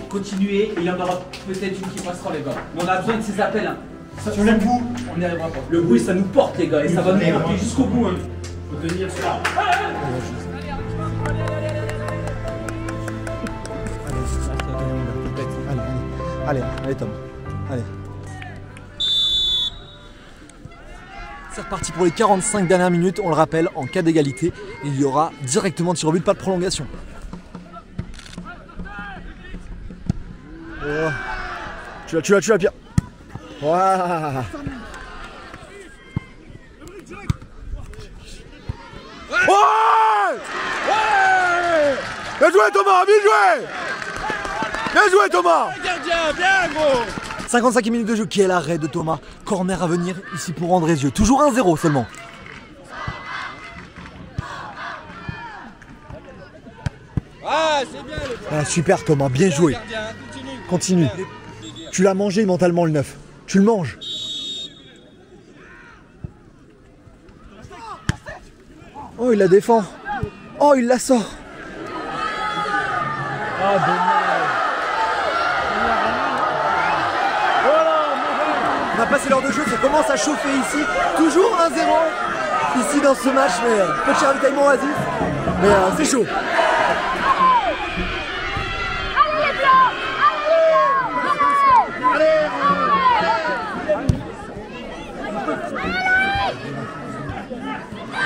et il y en aura peut-être une qui passera, les gars. Mais on a besoin de ces appels. Hein. Sur le bout, on n'y arrivera pas. Le bruit, ça nous porte, les gars, et ça va nous porter jusqu'au bout. Hein. Faut tenir ça. Allez Tom, allez. C'est reparti pour les 45 dernières minutes, on le rappelle, en cas d'égalité, il y aura directement tir au but, pas de prolongation. Oh. Tu l'as, Pierre. Waouh. Ouais. Bien joué Thomas, bien joué. Bien joué Thomas. Bien gros. 55 minutes de jeu, qui est l'arrêt de Thomas. Corner à venir ici pour Andrézieux. Toujours 1-0 seulement. Ah, c'est bien le... Ah, super Thomas, bien joué. Continue. Tu l'as mangé mentalement le 9. Tu le manges. Oh, il la défend. Oh, il la sort. Ah, dommage. On a passé l'heure de jeu, ça commence à chauffer ici. Toujours 1-0 ici dans ce match, mais petit ravitaillement oisif. Mais c'est chaud.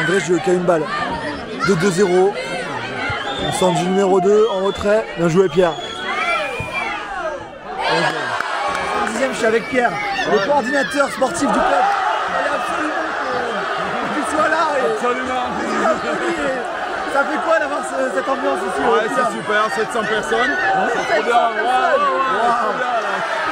Andrézieux qui a une balle de 2-0. On sent du numéro 2 en retrait. Bien joué Pierre. 10e, je suis avec Pierre, le coordinateur sportif du club. Il est absolument que tu sois là. Absolument. Ça fait quoi d'avoir cette ambiance ici? Ouais, c'est super, 700 personnes. C'est trop bien.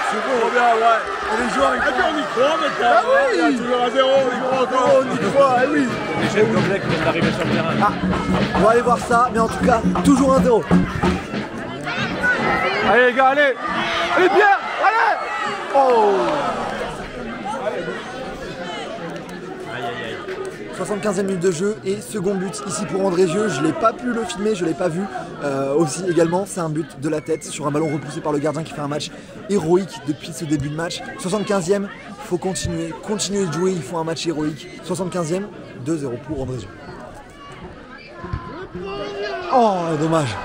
C'est trop bien, ouais. Et les joueurs, on y croit maintenant. Ah oui. Toujours à 0, on y croit encore. On y croit, eh oui. Les jeunes comme qui viennent d'arriver sur le terrain. Ah, on va aller voir ça, mais en tout cas, toujours 1-0. Allez les gars, allez. Allez Pierre, allez. Oh. 75e minute de jeu et second but ici pour Andrézieux. Je n'ai pas pu le filmer, je ne l'ai pas vu aussi également. C'est un but de la tête sur un ballon repoussé par le gardien qui fait un match héroïque depuis ce début de match. 75e, il faut continuer de jouer, ils font un match héroïque. 75e, 2-0 pour Andrézieux. Oh, dommage.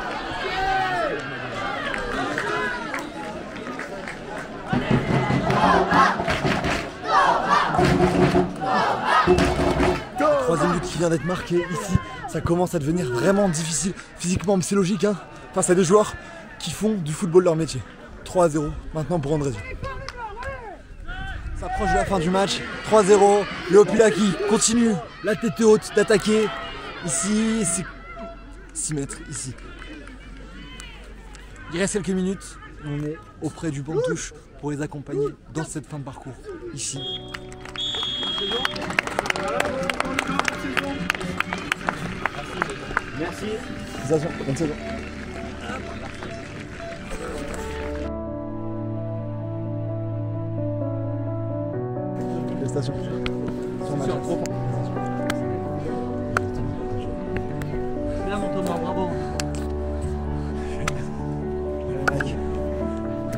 Troisième but qui vient d'être marqué ici, ça commence à devenir vraiment difficile physiquement, mais c'est logique hein, face à des joueurs qui font du football leur métier. 3-0 maintenant pour Andrézieux. Ça approche de la fin du match, 3-0, Léo Pulaki continue, la tête haute d'attaquer. Ici, c'est 6 mètres ici. Il reste quelques minutes, on est auprès du banc de touche pour les accompagner dans cette fin de parcours, ici. Merci. Bonne saison. Félicitations.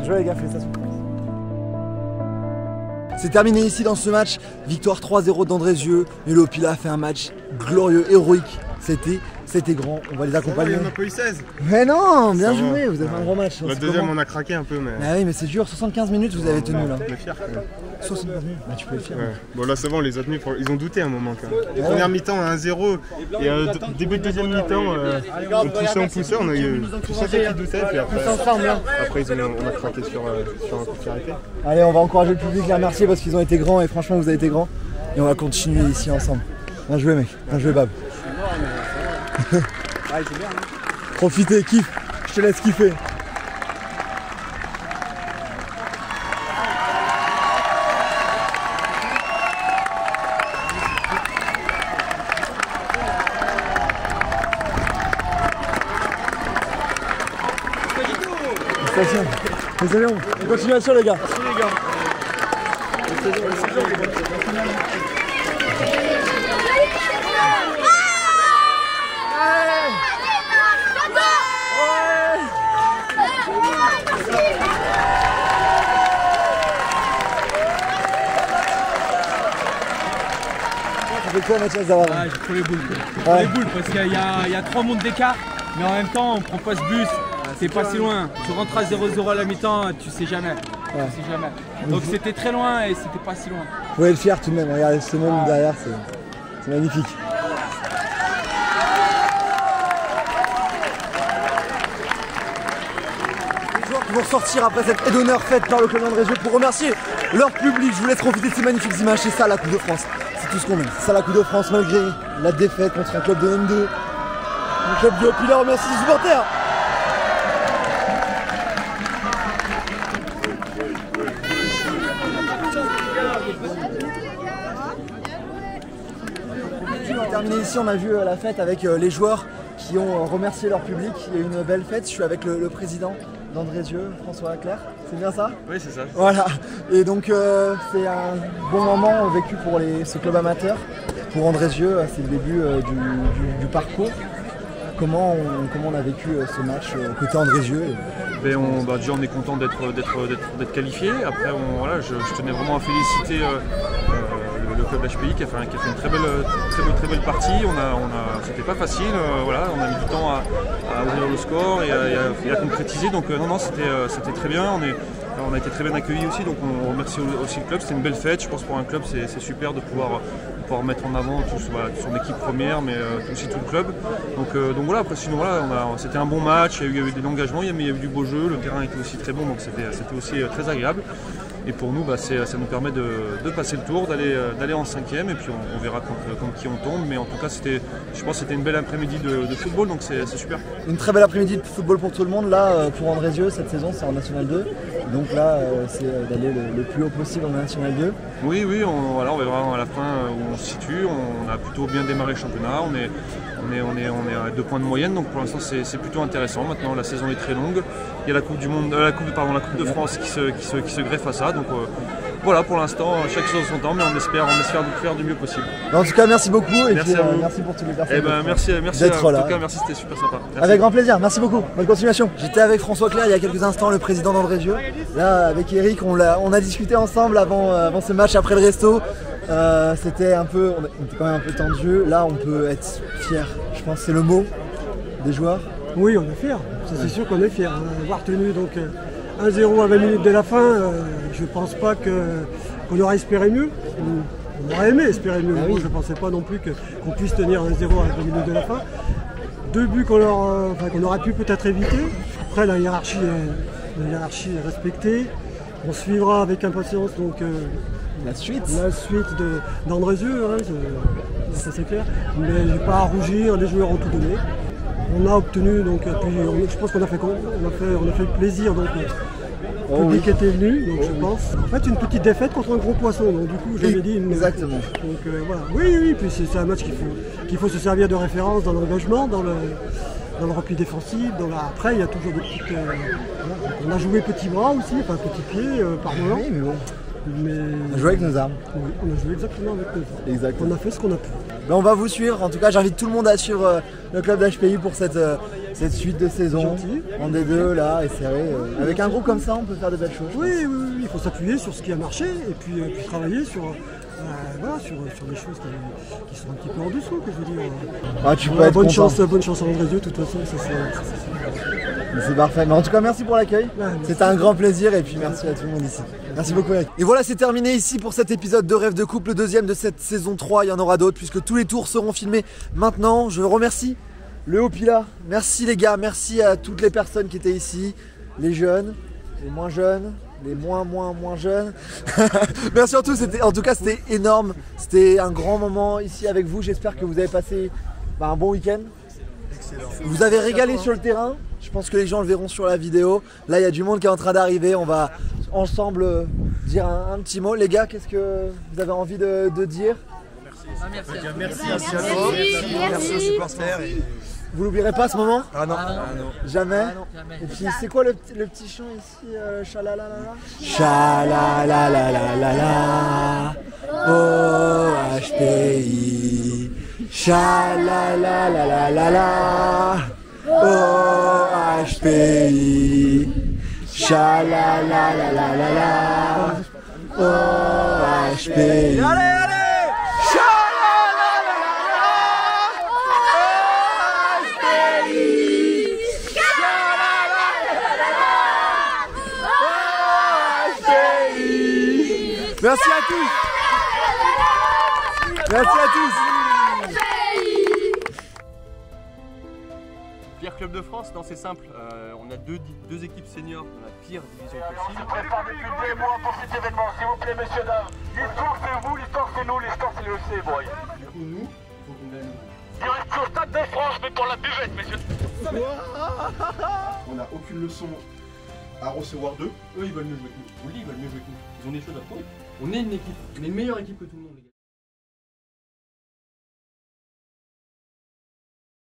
Jouez les gars, félicitations. C'est terminé ici dans ce match. Victoire 3-0 d'Andrézieux. Et le Opila a fait un match glorieux, héroïque. C'était grand, on va les accompagner. On a pas eu 16. Mais non, bien joué, vous avez fait un gros match. Le deuxième, on a craqué un peu, mais. Ah oui, mais c'est dur, 75 minutes vous avez tenu là. On est fiers quand même. 75 minutes, bah, tu peux être fier. Ouais. Bon, là, c'est bon, on les a tenus. Ils ont douté un moment quand même. Première mi-temps à 1-0. Et début de deuxième mi-temps, on poussait. On a eu tout ça qui doutait. Puis après, on a craqué sur un coup de pied arrêté. Allez, on va encourager le public, les remercier parce qu'ils ont été grands et franchement, vous avez été grands. Et on va continuer ici ensemble. Bien joué, mec. Bien joué, Bab. Profitez, kiffe, je te laisse kiffer. Félicitations. Continuation les gars. Merci les gars. J'ai trop les boules. J'ai trop les boules parce qu'il y a 3 mondes d'écart, mais en même temps on prend pas ce bus, c'est pas si loin. Tu rentres à 0-0 à la mi-temps, tu sais jamais. Tu sais jamais. Donc c'était très loin et c'était pas si loin. Vous pouvez être fier tout de même, regardez ce monde derrière, c'est magnifique. Les joueurs qui vont sortir après cette aide d'honneur faite par le club d'Andrézieux pour remercier leur public. Je vous laisse profiter de ces magnifiques images, c'est ça la Coupe de France. C'est tout ce qu'on aime. C'est ça la Coupe de France malgré la défaite contre un club de N2. Un club de Opila remercie les supporters. On a terminé ici, on a vu la fête avec les joueurs qui ont remercié leur public. Il y a eu une belle fête. Je suis avec le président d'Andrézieux, François Claire. C'est bien ça? Oui, c'est ça. Voilà. Et donc c'est un bon moment vécu pour ce club amateur. Pour Andrézieux, c'est le début du parcours. Comment on a vécu ce match côté Andrézieux? Déjà on est content d'être qualifié. Après je tenais vraiment à féliciter le club d'HPI qui a fait une très belle partie. C'était pas facile, on a mis du temps à ouvrir le score et à concrétiser. Donc non, c'était très bien. On a été très bien accueillis aussi, donc on remercie aussi le club. C'était une belle fête. Je pense pour un club c'est super de pouvoir mettre en avant son équipe première, mais aussi tout le club. Donc voilà, après sinon c'était un bon match, il y a eu de l'engagement, il y a eu du beau jeu, le terrain était aussi très bon, donc c'était aussi très agréable. Et pour nous, ça nous permet de passer le tour, d'aller en 5e, et puis on verra contre qui on tombe. Mais en tout cas, je pense que c'était une belle après-midi de football, donc c'est super. Une très belle après-midi de football pour tout le monde. Là, pour Andrézieux, cette saison, c'est en National 2. Donc là, c'est d'aller le plus haut possible en National 2. Oui, on verra à la fin où on se situe. On a plutôt bien démarré le championnat. On est à 2 points de moyenne, donc pour l'instant c'est plutôt intéressant. Maintenant la saison est très longue. Il y a la Coupe du Monde, la Coupe de France qui se greffe à ça. Donc voilà, pour l'instant chaque chose en son temps, mais on espère faire du mieux possible. En tout cas, merci beaucoup et merci, puis, merci pour tous les personnes. Merci d'être là. En tout cas, merci, c'était super sympa. Merci. Avec grand plaisir, merci beaucoup. Bonne continuation. J'étais avec François Claire il y a quelques instants, le président d'Andrézieux. Là, avec Eric, on a discuté ensemble avant ce match, après le resto. C'était on était quand même un peu tendu. Là, on peut être fier. Je pense que c'est le mot des joueurs. Oui, on est fiers. Ça, c'est sûr qu'on est fiers. Avoir tenu donc 1-0 à 20 minutes de la fin, je pense pas qu'on aurait espéré mieux. On aurait aimé espérer mieux. Ah oui. Je ne pensais pas non plus qu'on puisse tenir 1-0 à 20 minutes de la fin. 2 buts qu'on aurait pu peut-être éviter. Après, la hiérarchie est respectée. On suivra avec impatience donc, la suite d'Andrézieux, hein, ça c'est clair. Mais j'ai pas à rougir, les joueurs ont tout donné. On a obtenu, donc, je pense qu'on a fait le plaisir. Donc, le public était venu, donc je pense. En fait, une petite défaite contre un gros poisson, donc du coup, j'avais dit. Exactement. Donc voilà. Oui, puis c'est un match qu'il faut se servir de référence dans l'engagement, dans le repli défensif. Après, il y a toujours des petites. On a joué petit bras aussi, enfin petit pied par moment. Oui, mais bon. On a joué avec nos armes. Oui, on a joué exactement avec nos armes. Exactement. On a fait ce qu'on a pu. On va vous suivre. En tout cas, j'invite tout le monde à suivre le club d'HPI pour cette cette suite de saison en D2 là et serré. Avec un groupe comme ça, on peut faire de belles choses. Oui, il faut s'appuyer sur ce qui a marché et puis travailler sur, voilà, sur des choses qui sont un petit peu en dessous, que je veux dire. Ah, tu peux être bonne content. chance à Andrézieux, de toute façon, c'est parfait. Mais en tout cas, merci pour l'accueil. C'était un grand plaisir et puis merci à tout le monde ici. Merci beaucoup Eric. Et voilà, c'est terminé ici pour cet épisode de Rêve de couple, le deuxième de cette saison 3. Il y en aura d'autres puisque tous les tours seront filmés maintenant. Je remercie le Haut-Pila. Merci les gars, merci à toutes les personnes qui étaient ici, les jeunes, les moins jeunes, les moins jeunes. Merci à tous, en tout cas c'était énorme. C'était un grand moment ici avec vous. J'espère que vous avez passé un bon week-end. Vous avez régalé sur le terrain. Je pense que les gens le verront sur la vidéo. Là, il y a du monde qui est en train d'arriver. On va ensemble dire un petit mot. Les gars, qu'est-ce que vous avez envie de dire? Merci à toi. Merci aux supporters. Vous l'oublierez pas ce moment? Ah non. Jamais. Et puis c'est quoi le petit chant ici? Chalalalala. Chalalalala. OHPI. Chalalalala. OHPI. Chalalalala. OHPI. Allez! Merci à tous. Merci à tous. Pire club de France, non c'est simple, on a deux équipes seniors dans la pire division possible. On se prépare depuis des mois pour cet événement, s'il vous plaît messieurs dames. L'histoire c'est vous, l'histoire c'est nous, l'histoire c'est le FC boy. Du coup nous, il faut qu'on gagne. Direct au Stade de France, mais pour la buvette messieurs. On n'a aucune leçon à recevoir d'eux. Eux ils veulent mieux jouer que nous, je vous le dis, ils veulent mieux jouer que nous. Ils ont des choses à prouver. On est une équipe, on est une meilleure équipe que tout le monde les gars.